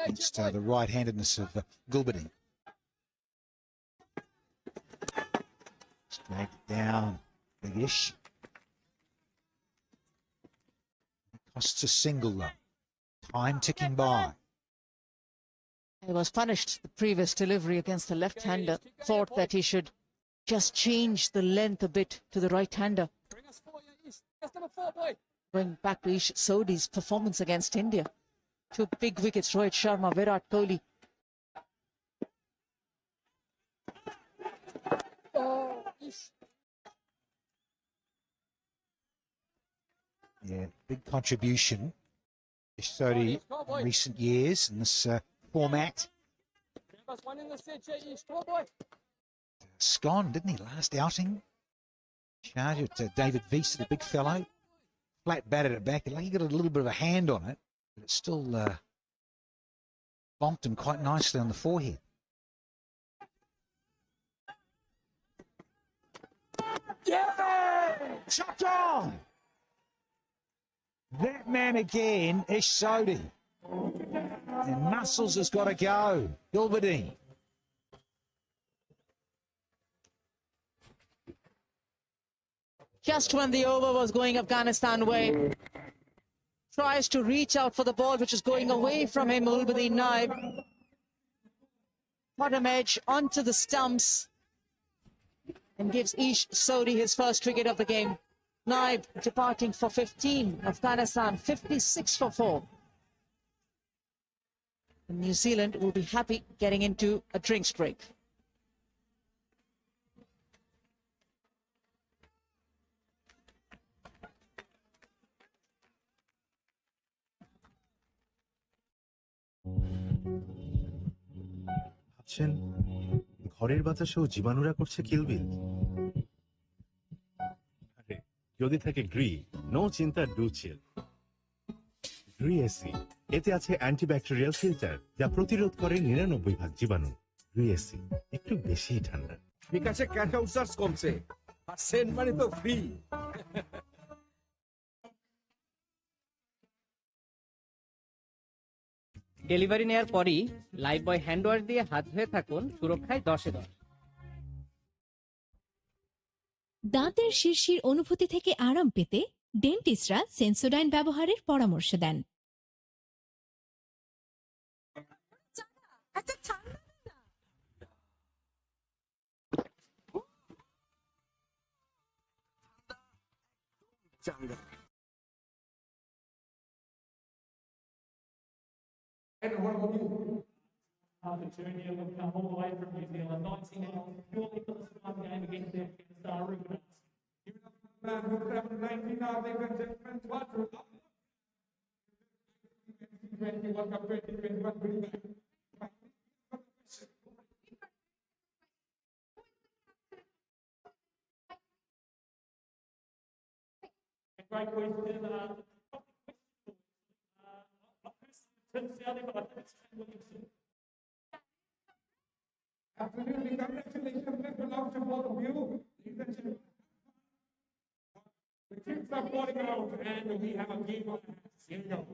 Against the right-handedness of Gulbert. Drag it down, big-ish. Costs a single, though. Time ticking by. He was punished the previous delivery against the left-hander. Thought that he should just change the length a bit to the right-hander. Going back to Ish Sodi's performance against India. 2 big wickets, Rohit Sharma, Virat Kohli. Yeah, big contribution. Sodi in recent years in this format. Scone, didn't he, last outing? Charge it to David Wiese, the big fellow. Flat batted it back. He got a little bit of a hand on it, but it still bonked him quite nicely on the forehead. Yeah! Chopped on! That man again is Sodi. And Muscles has got to go. Gilbertine. Just when the over was going Afghanistan way, tries to reach out for the ball, which is going away from him, Ulbadin Naib. Bottom edge onto the stumps and gives Ish Sodi his first wicket of the game. Naib departing for 15, Afghanistan 56 for 4. And New Zealand will be happy getting into a drinks break. ভাবছেন ঘরের বাতাসেও জীবাণুরা করছে কিলবিল? আরে যদি থাকে Gree, no চিন্তা, do chill. Gree AC, এতে আছে antibacterial filter যা প্রতিরোধ করে 99% জীবাণু। গ্রি এসি একটু বেশি ঠান্ডা। বিকাশে ক্যাশ আউট চার্জ কমছে আর সেন্ট মানি তো ফ্রি। ডেলিভারি নেওয়ার পরই লাইভ বয় হ্যান্ড ওয়াশ দিয়ে হাত ধুয়ে থাকুন, সুরক্ষায় 10-এ 10। দাঁতের শিরশির অনুভূতি থেকে আরাম পেতে ডেন্টিস্টরা সেন্সোডাইন ব্যবহারের পরামর্শ দেন। And what about you? The journey of come all the way from New Zealand, 19 hours, purely for this one game against the Afghanistan Rubenus. Great question. Tim Southey, but I think it's Ken Williamson. Absolutely, congratulations, Mr. Love, to both of you. The kids are falling out, and we have a game on the hands. Here we go.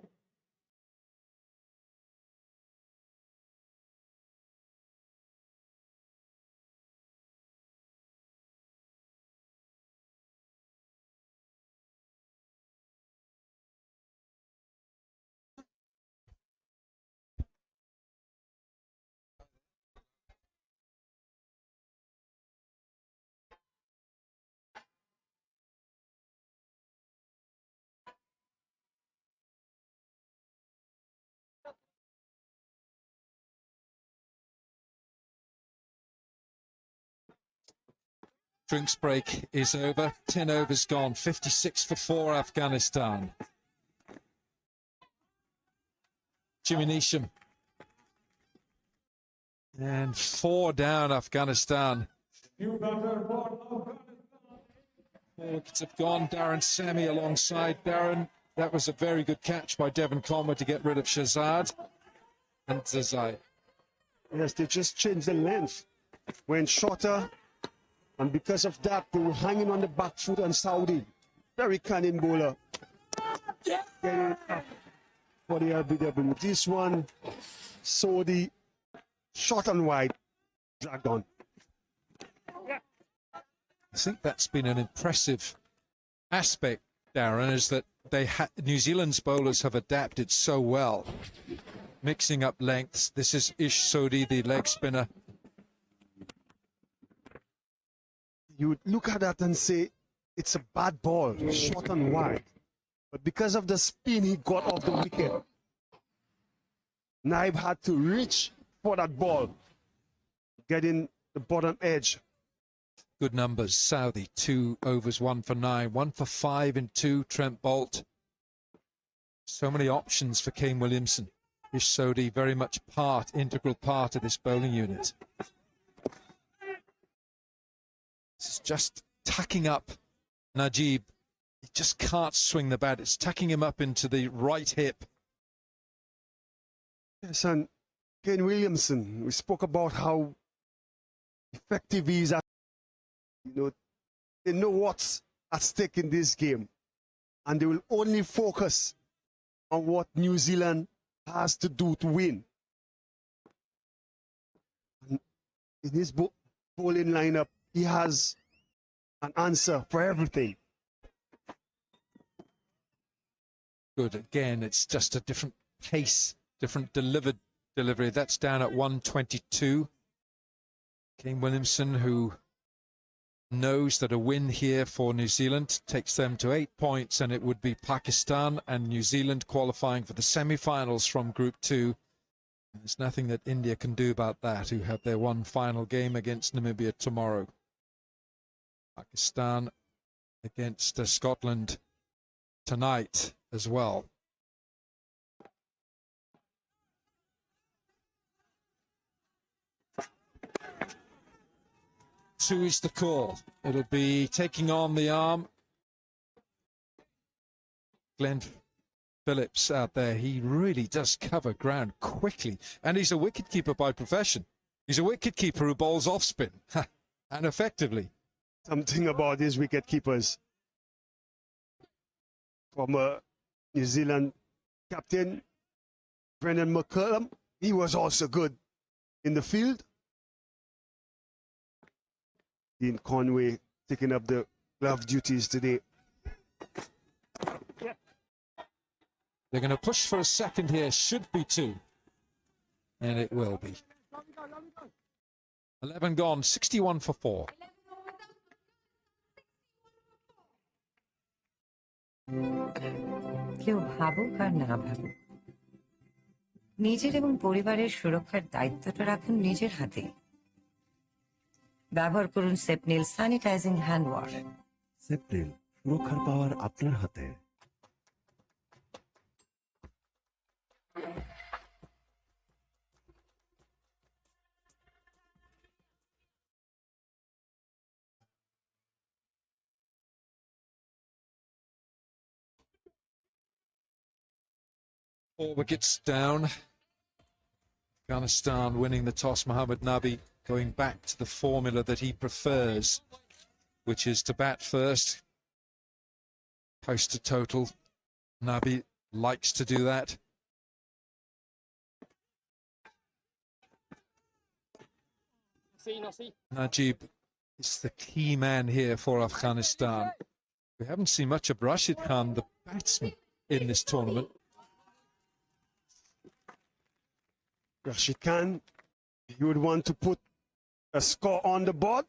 Drinks break is over. 10 overs gone. 56 for 4 Afghanistan. Jimmy Neesham. And 4 down Afghanistan. 4 wickets have gone. Darren Sammy alongside Darren. That was a very good catch by Devon Conway to get rid of Shahzad and Zazai. Yes, they just changed the length. Went shorter. And because of that, they were hanging on the back foot on Saudi. Very cunning bowler. Getting up for the LBW. This one, Saudi, short and wide, dragged on. I think that's been an impressive aspect, Darren, is that New Zealand's bowlers have adapted so well, mixing up lengths. This is Ish Sodhi, the leg spinner. You would look at that and say, it's a bad ball, short and wide. But because of the spin he got off the wicket, Naib had to reach for that ball, getting the bottom edge. Good numbers. Southey, 2 overs, 1 for 9, 1 for 5 in 2. Trent Bolt. So many options for Kane Williamson. Ish Sodhi, very much integral part of this bowling unit. This is just tacking up Najib. He just can't swing the bat. It's tacking him up into the right hip. Yes, and Kane Williamson, we spoke about how effective he is at, they know what's at stake in this game. And they will only focus on what New Zealand has to do to win. And in his bowling lineup, he has an answer for everything. Good. Again, it's just a different pace, different delivery. That's down at 122. Kane Williamson, who knows that a win here for New Zealand takes them to 8 points, and it would be Pakistan and New Zealand qualifying for the semi-finals from Group 2. There's nothing that India can do about that, who have their one final game against Namibia tomorrow. Pakistan against Scotland tonight as well. Two is the call. It'll be taking on the arm. Glenn Phillips out there. He really does cover ground quickly. And he's a wicketkeeper by profession. He's a wicketkeeper who bowls off spin. And effectively. Something about these wicket keepers. Former New Zealand captain Brendan McCullum, he was also good in the field. Dean Conway taking up the glove duties today. They're going to push for a second here. Should be 2. And it will be. 11 gone, 61 for 4. কেউ ভাবুক আর না ভাবুক, নিজের এবং পরিবারের সুরক্ষার দায়িত্বটা রাখুন নিজের হাতে। ব্যবহার করুন সেপনিল স্যানিটাইজিং হ্যান্ড ওয়াশ। সেপ্রিল, সুরক্ষার পাওয়ার আপনার হাতে। Four wickets down. Afghanistan winning the toss. Mohammad Nabi going back to the formula that he prefers, which is to bat first. Post to total. Nabi likes to do that. Najib is the key man here for Afghanistan. We haven't seen much of Rashid Khan, the batsman, in this tournament. Rashid Khan, he would want to put a score on the board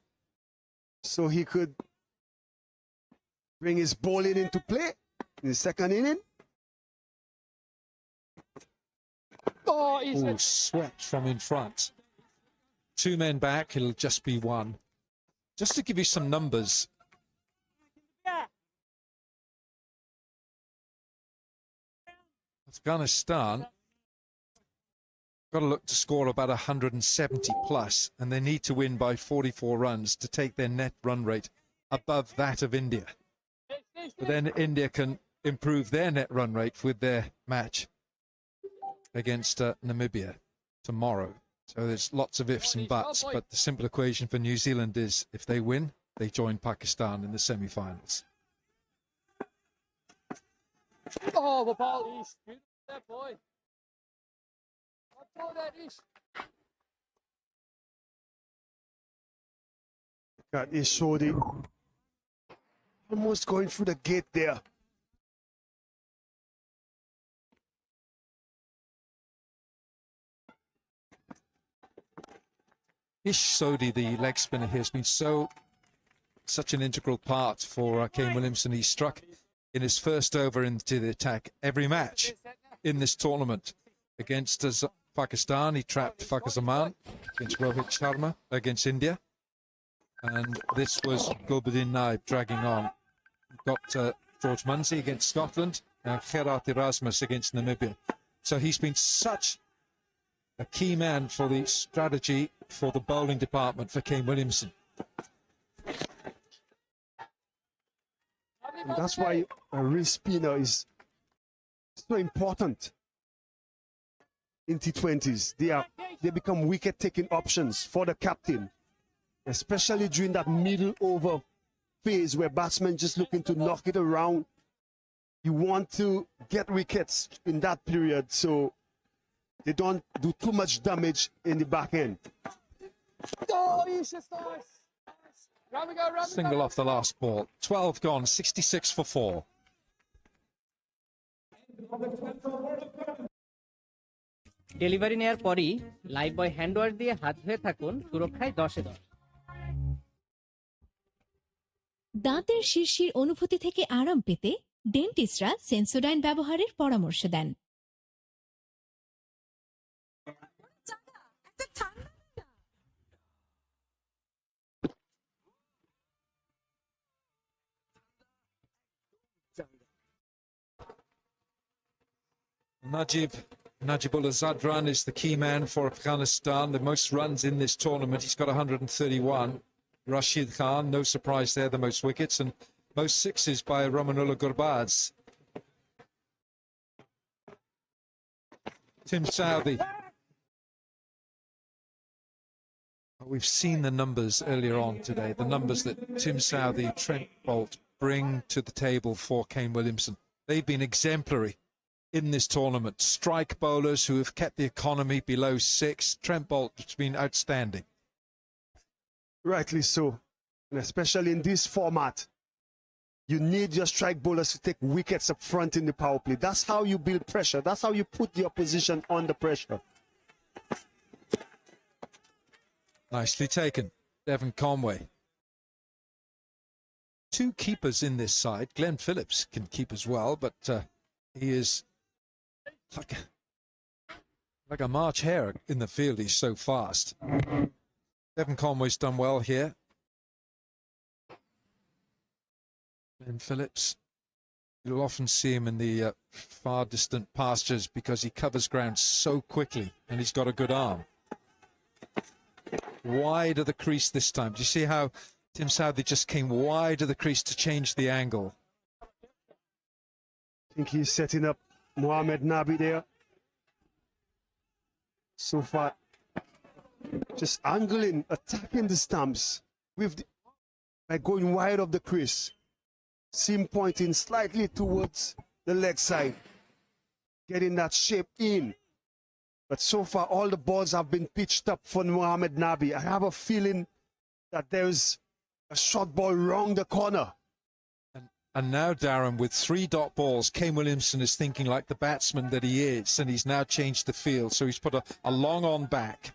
so he could bring his bowling into play in the second inning. Oh, swept from in front. Two men back, it'll just be one. Just to give you some numbers. Afghanistan got to look to score about 170 plus, and they need to win by 44 runs to take their net run rate above that of India. But then India can improve their net run rate with their match against Namibia tomorrow. So there's lots of ifs and buts, but the simple equation for New Zealand is if they win, they join Pakistan in the semi-finals. Oh, the ball is beautiful, that boy. Oh, that is. God, he showed it. Almost going through the gate there. Ish Sodhi, the leg spinner here, has been such an integral part for Kane Williamson. He struck in his first over into the attack every match in this tournament. Against Pakistan, he trapped Fakhar Zaman. Against Rohit Sharma, against India. And this was Gulbuddin Naib dragging on. Got George Munsey against Scotland and Gerard Erasmus against Namibia. So he's been such a key man for the strategy for the bowling department for Kane Williamson. And that's why a wrist spinner is so important in T20s. They become wicket-taking options for the captain, especially during that middle over phase where batsmen just looking to knock it around. You want to get wickets in that period so they don't do too much damage in the back end. Oh, he's just nice. Single off the last ball. 12 gone, 66 for 4. Delivery নেয়ার পরই live বয় hand wash দিয়ে হাত ধুয়ে থাকুন, সুরক্ষায় 10-এ 10। দাঁতের শিরশির অনুভূতি থেকে আরাম পেতে ডেন্টিস্টরা সেন্সোডাইন ব্যবহারের পরামর্শ দেন। Najibullah Zadran is the key man for Afghanistan. The most runs in this tournament. He's got 131. Rashid Khan, no surprise there, the most wickets, and most sixes by Ramanullah Gurbaz. Tim Southee. We've seen the numbers earlier on today, the numbers that Tim Southee, Trent Boult bring to the table for Kane Williamson. They've been exemplary in this tournament. Strike bowlers who have kept the economy below 6. Trent Boult has been outstanding. Rightly so, and especially in this format. You need your strike bowlers to take wickets up front in the power play. That's how you build pressure. That's how you put the opposition under pressure. Nicely taken, Devon Conway. Two keepers in this side. Glenn Phillips can keep as well, but he is like Like a March hare in the field, he's so fast. Devon Conway's done well here. Ben Phillips, you'll often see him in the far distant pastures because he covers ground so quickly and he's got a good arm. Wide of the crease this time. Do you see how Tim Southey just came wide of the crease to change the angle? I think he's setting up Mohamed Nabi there. So far, just angling, attacking the stumps by going wide of the crease. Seam pointing slightly towards the leg side, getting that shape in. But so far, all the balls have been pitched up for Mohamed Nabi. I have a feeling that there's a short ball round the corner. And now, Darren, with 3 dot balls, Kane Williamson is thinking like the batsman that he is, and he's now changed the field. So he's put a long on back.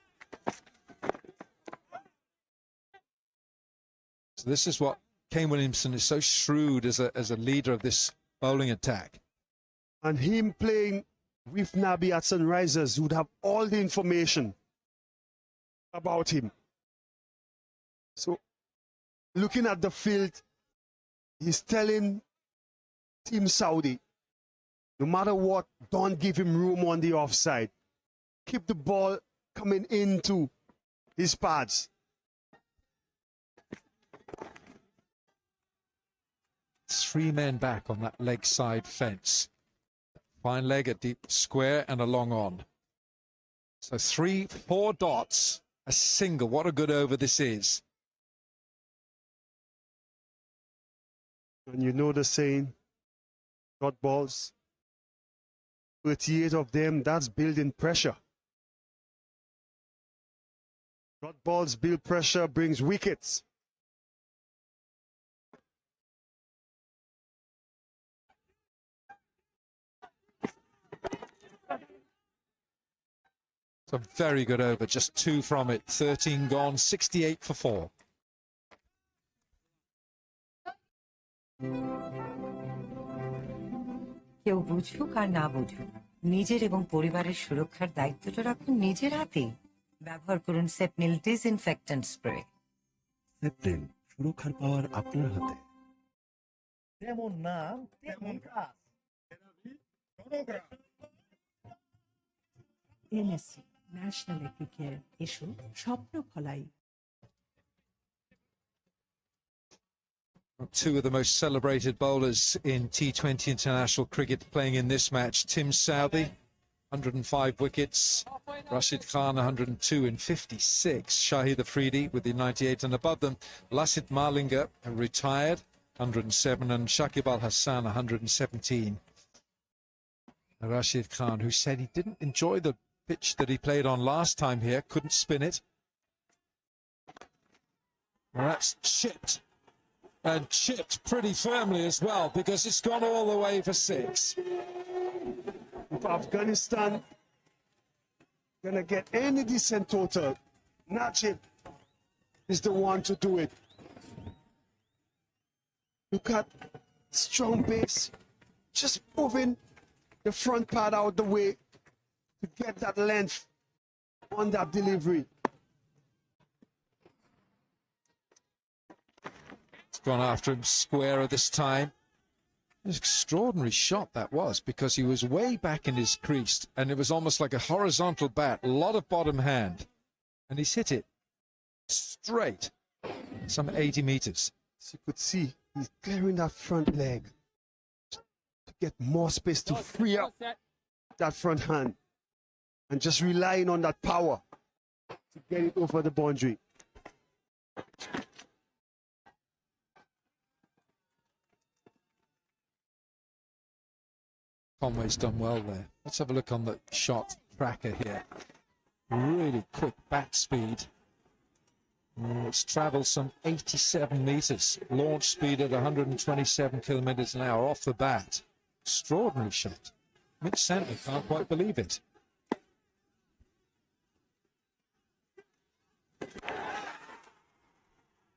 So this is what Kane Williamson is so shrewd as a leader of this bowling attack. And him playing with Nabi at Sunrisers would have all the information about him. So looking at the field, he's telling Team Saudi, no matter what, don't give him room on the offside. Keep the ball coming into his pads. Three men back on that leg side fence. Fine leg, a deep square, and a long on. So 4 dots, a single. What a good over this is. And you know the saying, dot balls, 38 of them, that's building pressure. Dot balls build pressure, brings wickets. It's a very good over, just 2 from it. 13 gone, 68 for 4. কেউ বুঝুক আর না বুঝুক, নিজের এবং পরিবারের সুরক্ষার দায়িত্বটা রাখুন নিজের হাতে। ব্যবহার করুন সেপনিল ডিসইনফেক্ট্যান্ট স্প্রে। সেপনিল, সুরক্ষার পাওয়ার আপনার হাতে। যেমন নাম তেমন কাজ। এনএসসি ন্যাশনাল এগ্রিকেয়ার, এসো স্বপ্ন ফলাই। 2 of the most celebrated bowlers in T20 international cricket playing in this match. Tim Southey, 105 wickets. Rashid Khan, 102 in 56. Shahid Afridi with the 98, and above them, Lasit Malinga, retired, 107, and Shakib Al Hassan, 117. Rashid Khan, who said he didn't enjoy the pitch that he played on last time here, couldn't spin it. Well, that's chipped. And chipped pretty firmly as well, because it's gone all the way for 6. If Afghanistan gonna get any decent total, Najib is the one to do it. Look at strong base, just moving the front part out the way to get that length on that delivery. Gone after him squarer this time. An extraordinary shot that was, because he was way back in his crease and it was almost like a horizontal bat, a lot of bottom hand, and he's hit it straight some 80 meters. As you could see, he's clearing that front leg to get more space to free up that front hand and just relying on that power to get it over the boundary. Conway's done well there. Let's have a look on the shot tracker here. Really quick bat speed. It's travelled some 87 metres. Launch speed at 127 kilometres an hour off the bat. Extraordinary shot. Mitch Santner can't quite believe it.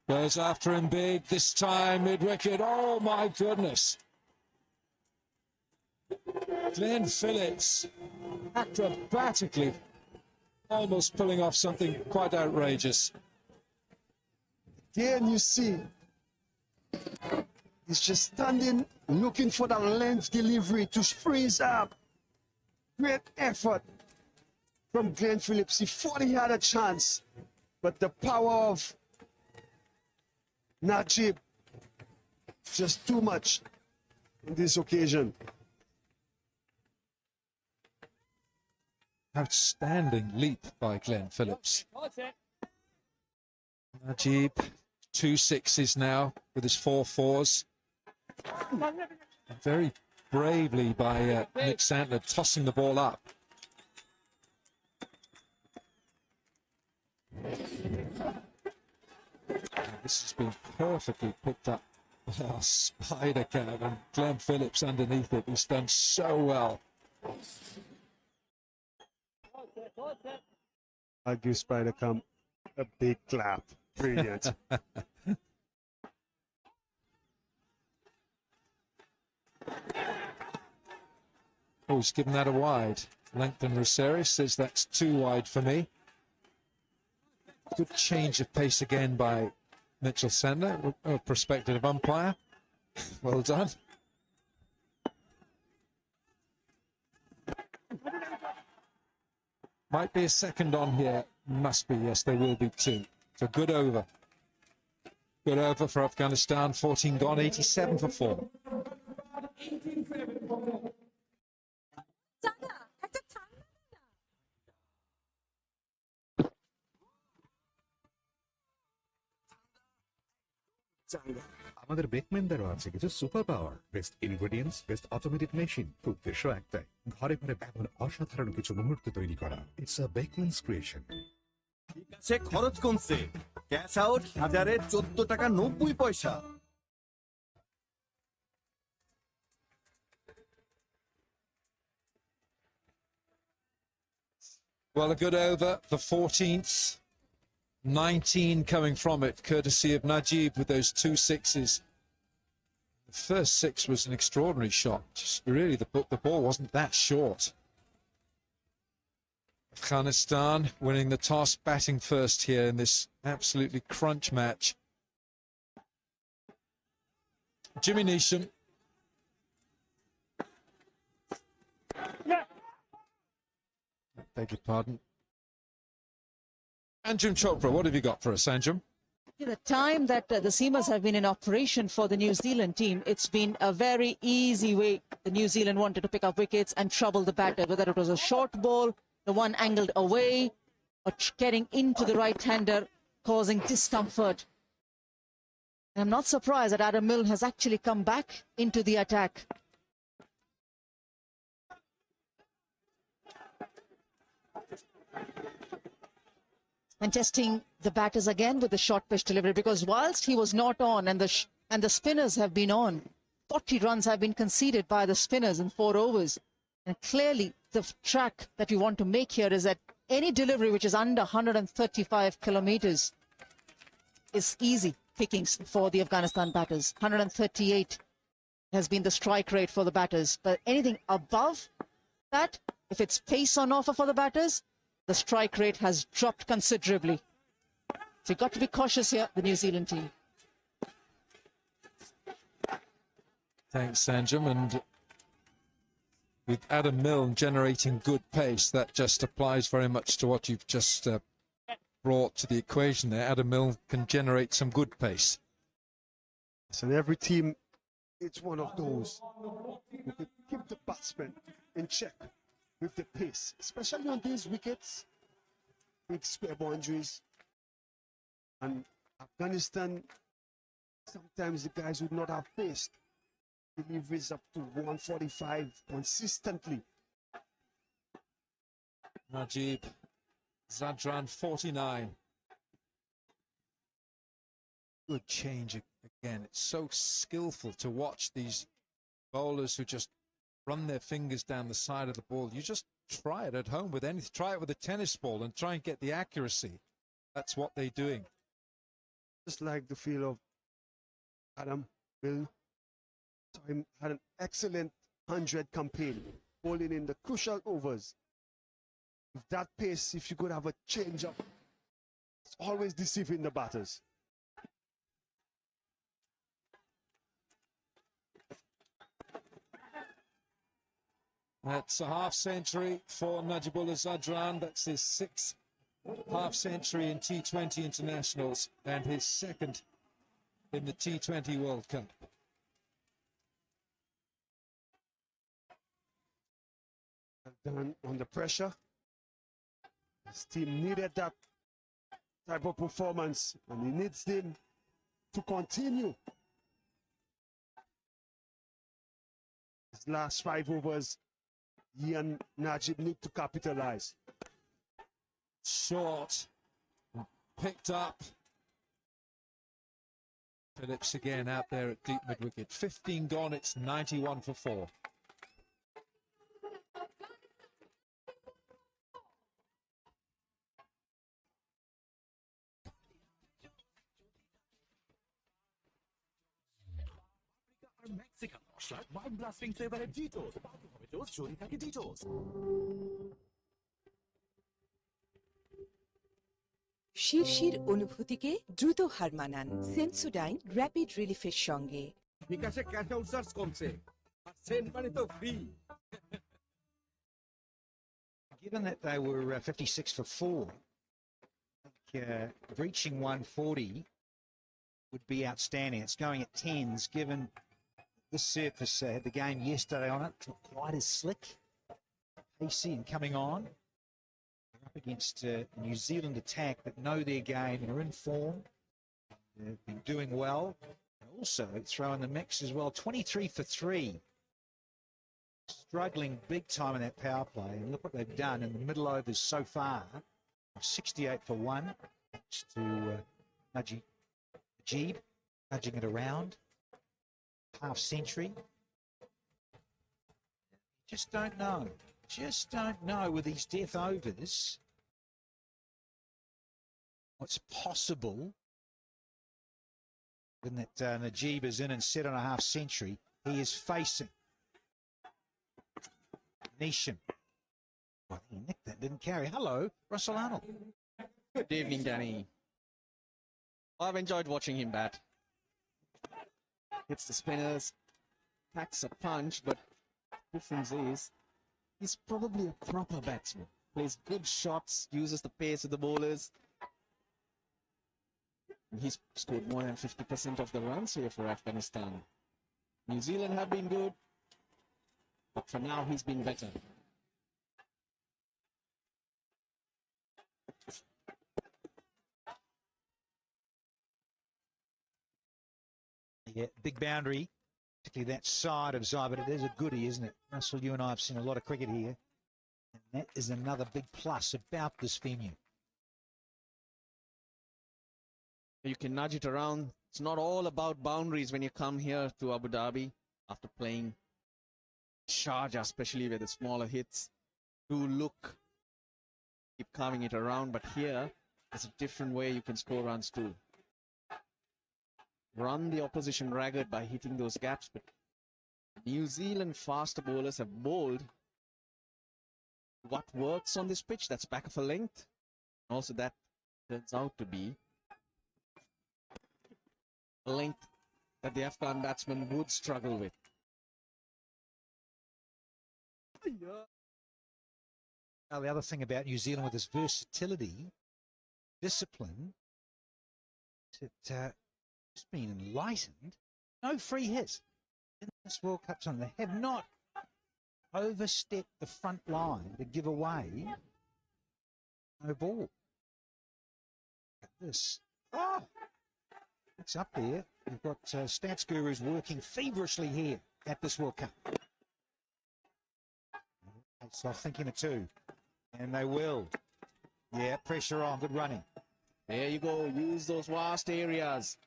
Goes after him big this time, mid-wicket. Oh my goodness. Glenn Phillips acrobatically, almost pulling off something quite outrageous. Then you see, he's just standing, looking for the length delivery to freeze up. Great effort from Glenn Phillips. He thought he had a chance, but the power of Najib, just too much on this occasion. Outstanding leap by Glenn Phillips. Najib, 2 sixes now with his 4 fours. Very bravely by Nick Santler, tossing the ball up. This has been perfectly picked up. Oh, spider cab, and Glenn Phillips underneath it. He's done so well. I'll give Spider Cam a big clap. Brilliant. Oh, he's given that a wide. Langton Rosario says that's too wide for me. Good change of pace again by Mitchell Sandler, a prospective umpire. Well done. Might be a second on here. Must be, yes, there will be 2. So good over. Good over for Afghanistan. 14 gone, 87 for 4. আমাদের বেকম্যানদেরও আছে কিছু super power, best ingredients, best automatic machine, উদ্দেশ্য একটাই, ঘরে ঘরে ব্যবহার অসাধারণ কিছু মুহূর্ত তৈরি করা। It's a Beckman's creation. ঠিক আছে, খরচ কমছে। ক্যাশ আউট 14 টাকা 90 পয়সা। Well, a good over, the 14th. 19 coming from it, courtesy of Najib with those 2 sixes. The first 6 was an extraordinary shot. Just really, the ball wasn't that short. Afghanistan winning the toss, batting first here in this absolutely crunch match. Jimmy Neesham. Beg your pardon. Anjum Chopra, what have you got for us, Anjum? The time that the seamers have been in operation for the New Zealand team, it's been a very easy way the New Zealand wanted to pick up wickets and trouble the batter, whether it was a short ball, the one angled away, or getting into the right-hander, causing discomfort. And I'm not surprised that Adam Milne has actually come back into the attack. And testing the batters again with the short pitch delivery, because whilst he was not on and the spinners have been on, 40 runs have been conceded by the spinners in 4 overs. And clearly the track that we want to make here is that any delivery which is under 135 kilometers is easy pickings for the Afghanistan batters. 138 has been the strike rate for the batters, but anything above that, if it's pace on offer for the batters, the strike rate has dropped considerably. So you've got to be cautious here, the New Zealand team. Thanks, Sanjam. And with Adam Milne generating good pace, that just applies very much to what you've just brought to the equation there. Adam Milne can generate some good pace. So every team, it's one of those who could keep the batsman in check with the pace, especially on these wickets, big square boundaries. And Afghanistan, sometimes the guys would not have pace. Deliveries up to 145 consistently. Najib, Zadran 49. Good change again. It's so skillful to watch these bowlers who just run their fingers down the side of the ball. You just try it at home with anything. Try it with a tennis ball and try and get the accuracy. That's what they're doing. Just like the feel of Adam Milne. He had an excellent 100 campaign, bowling in the crucial overs With that pace, if you could have a change up, it's always deceiving the batters. That's a half century for Najibullah Zadran. That's his 6th half century in T20 internationals and his 2nd in the T20 World Cup. Done under pressure. His team needed that type of performance, and he needs them to continue. His last 5 overs, he and Najib need to capitalize. Short, picked up. Phillips again out there at deep mid-wicket. 15 gone, it's 91 for 4. Mexican masala mind blasting ফ্লেভারের ডিটোস tomatoes যদি থাকে ডিটোস শিরশির অনুভূতিকে দ্রুত হার মানান Sensodyne rapid রিলিফের সঙ্গে। বিকাশে cash out charge কমছে আর Saint মানি তো free. Given that they were 56 for 4, I think reaching 140 would be outstanding. It's going at 10s, given the surface had the game yesterday on it. Not quite as slick, pacey and coming on. They're up against a New Zealand attack that know their game and are in form. They've been doing well. And also throw in the mix as well. 23 for 3. Struggling big time in that power play. And look what they've done in the middle overs so far. 68 for 1. Thanks to Najib nudging it around. Half century. Just don't know. Just don't know with these death overs what's possible when that Najib is in and set on a half century. He is facing Nisham. Well, he nicked that, didn't carry. Hello, Russell Arnold. Good evening, Danny. I've enjoyed watching him bat. Hits the spinners, packs a punch, but the difference is he's probably a proper batsman. Plays good shots, uses the pace of the bowlers. And he's scored more than 50% of the runs here for Afghanistan. New Zealand have been good, but for now he's been better. Yeah, big boundary, particularly that side of Zai, but it is a goodie, isn't it? Russell, you and I have seen a lot of cricket here, and that is another big plus about this venue. You can nudge it around. It's not all about boundaries when you come here to Abu Dhabi after playing Sharjah, especially with the smaller hits. Do look, keep carving it around, but here there's a different way you can score runs too. Run the opposition ragged by hitting those gaps, but New Zealand faster bowlers have bowled what works on this pitch. That's back of a length. Also, that turns out to be a length that the Afghan batsman would struggle with. Now, the other thing about New Zealand with its versatility, discipline, it's been enlightened. No free hit in this World Cup time. They have not overstepped the front line to give away no ball. Look at this. Oh, it's up there. You've got stats gurus working feverishly here at this World Cup. So thinking of 2, and they will. Yeah, pressure on. Good running. There you go. Use those vast areas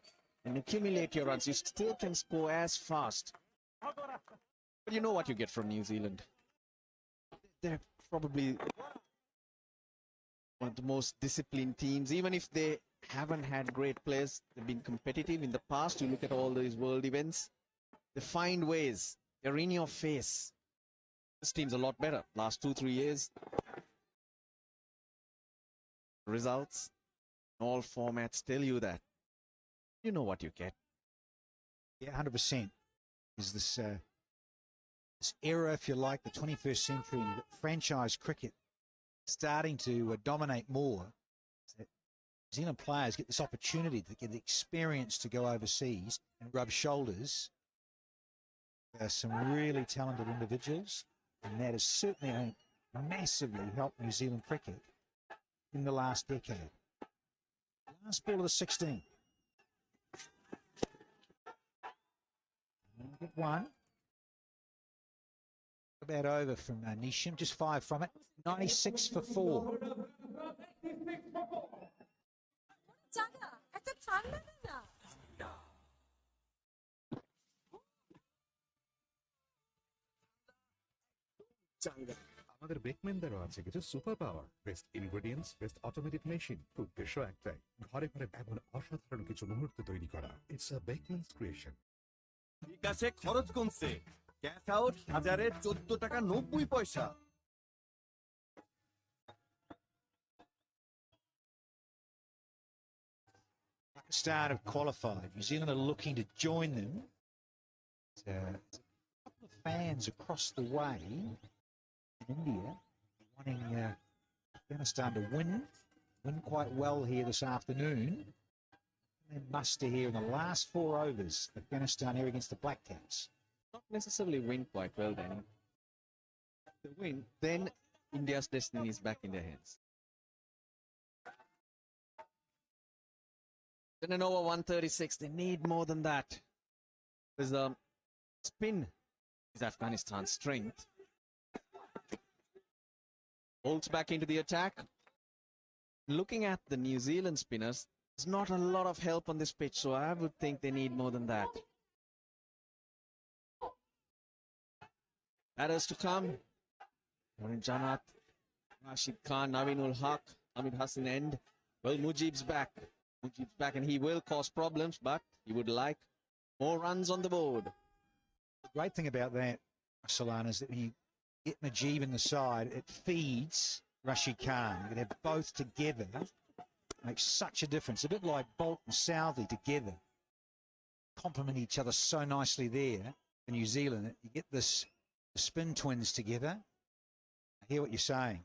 and accumulate your runs. You still can score as fast. But you know what you get from New Zealand. They're probably one of the most disciplined teams. Even if they haven't had great players, they've been competitive in the past. You look at all these world events. They find ways. They're in your face. This team's a lot better. Last 2-3 years, results, all formats tell you that. You know what you get. Yeah, 100%. Is this this era, if you like, the 21st century, franchise cricket starting to dominate more. New Zealand players get this opportunity to get the experience to go overseas and rub shoulders. Some really talented individuals, and that has certainly massively helped New Zealand cricket in the last decade. Last ball of the 16. Get one. About over from Nisham, just 5 from it. 96 for 4. আমাদের বেকম্যানদেরও আছে কিছু super power, best ingredients, best automatic machine, উদ্দেশ্য একটাই, ঘরে ঘরে এমন অসাধারণ কিছু মুহূর্ত তৈরি করা। It's a Beckman's creation. ঠিক আছে, খরচ কমছে। ক্যাশ আউট 14 টাকা 90 পয়সা। Pakistan have qualified. New Zealand are looking to join them. There's a couple of fans across the way in India wanting Afghanistan to win quite well here this afternoon. They muster here in the last 4 overs. Afghanistan here against the Black Caps. Not necessarily win quite well, Danny. They win, then India's destiny is back in their hands. Then an over 136, they need more than that. There's a spin is Afghanistan's strength. Holds back into the attack. Looking at the New Zealand spinners, there's not a lot of help on this pitch, so I would think they need more than that. Batters to come. Warren Janat, Rashid Khan, Naveenul Haq, Hamid Hassan end. Well, Mujib's back. Mujib's back and he will cause problems, but he would like more runs on the board. The great thing about that, Solana, is that when you get Mujib in the side, it feeds Rashid Khan. You can have both together. Makes such a difference. A bit like Bolt and Southey together. Complement each other so nicely there in New Zealand. You get this the spin twins together. I hear what you're saying.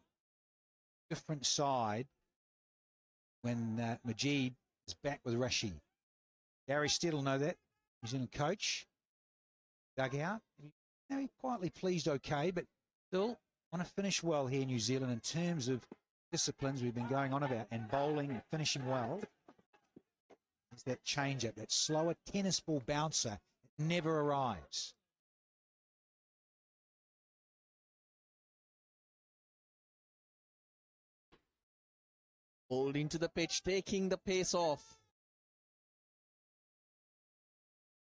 Different side when Mujib is back with Rashid. Gary Steele will know that. New Zealand coach. Dugout. He's quietly pleased okay, but still want to finish well here in New Zealand in terms of disciplines we've been going on about, and bowling and finishing well. There's that change-up, that slower tennis ball bouncer. It never arrives. Holding to the pitch, taking the pace off.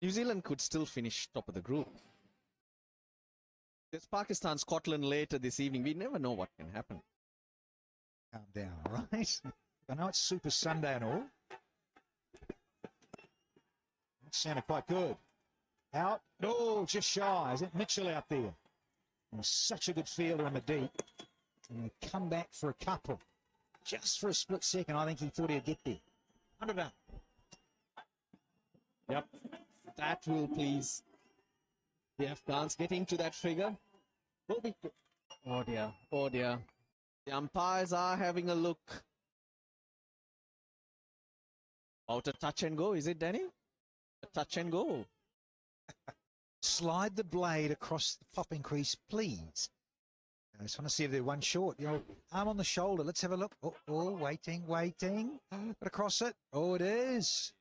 New Zealand could still finish top of the group. There's Pakistan, Scotland later this evening. We never know what can happen. Calm down, all right? I know it's Super Sunday and all. That sounded quite good. Out. Oh, just shy. Is it Mitchell out there? And such a good fielder in the deep. And they come back for a couple. Just for a split second, I think he thought he'd get there. 100 up. Yep. That will please the Afghans. Getting to that figure will be good. Oh dear. Oh dear. The umpires are having a look. Out a touch and go, is it, Danny? A touch and go. Slide the blade across the popping crease, please. I just want to see if they're one short. You know, arm on the shoulder. Let's have a look. Oh, waiting. But across it. Oh, it is.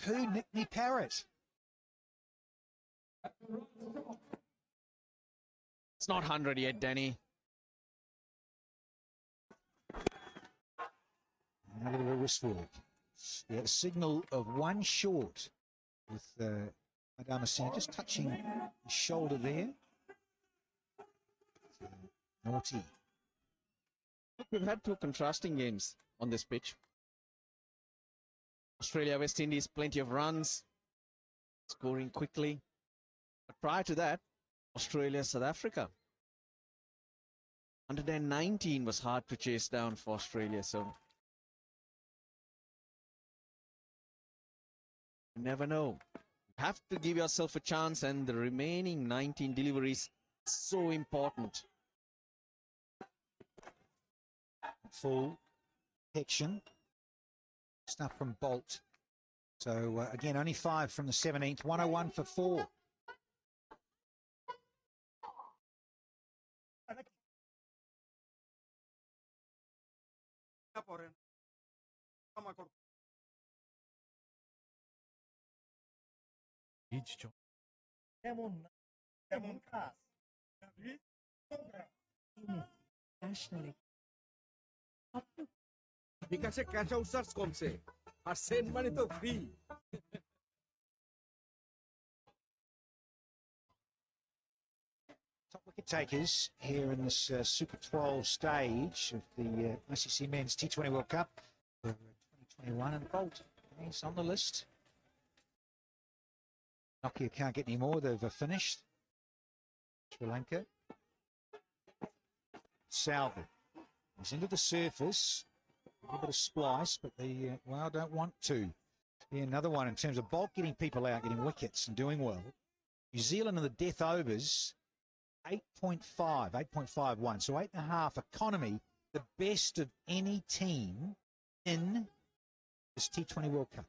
Who nicked me parrot? It's not 100 yet, Danny. Another little wrist work. Yeah, a signal of one short with Madame Hassan just touching the shoulder there. Naughty. Look, we've had two contrasting games on this pitch. Australia, West Indies, plenty of runs, scoring quickly. But prior to that, Australia, South Africa. 119 was hard to chase down for Australia, so you never know. You have to give yourself a chance, and the remaining 19 deliveries so important. Full protection. Stuff from Bolt. So again, only 5 from the 17th. 101 for 4. বিকাশে cash out charge কমছে আর send money তো free Top wicket takers here in this Super 12 stage of the ICC Men's T20 World Cup for 2021, and Bolt is on the list. Nokia can't get any more. They've finished. Sri Lanka. Salvi. He's into the surface. A little bit of splice, but they, well, don't want to. Yeah, another one in terms of Bolt getting people out, getting wickets and doing well. New Zealand in the death overs, 8.5, 8.51. So 8.5 economy, the best of any team in this T20 World Cup.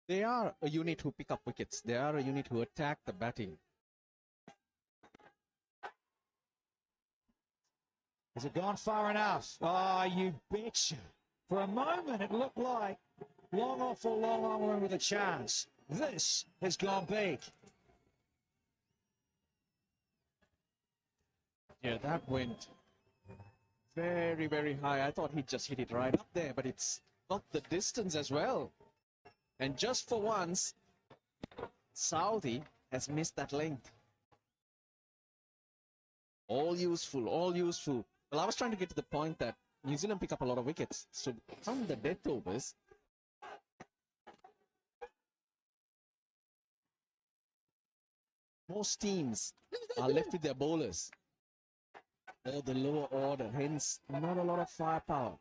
They are a unit who pick up wickets. They are a unit who attack the batting. Has it gone far enough? Oh, you betcha. For a moment, it looked like long off or long on with a chance. This has gone big. Yeah, that went very, very high. I thought he'd just hit it right up there, but it's not the distance as well. And just for once, Saudi has missed that length. All useful, all useful. Well, I was trying to get to the point that New Zealand pick up a lot of wickets. So from the death overs, most teams are left with their bowlers or the lower order. Hence, not a lot of firepower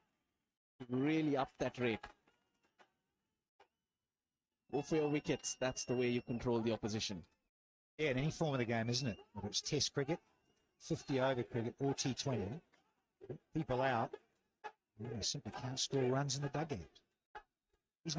to really up that rate. Go for your wickets. That's the way you control the opposition. Yeah, in any form of the game, isn't it? Whether it's Test cricket, 50-over cricket, or T20, people out, they simply can't score runs in the dugout.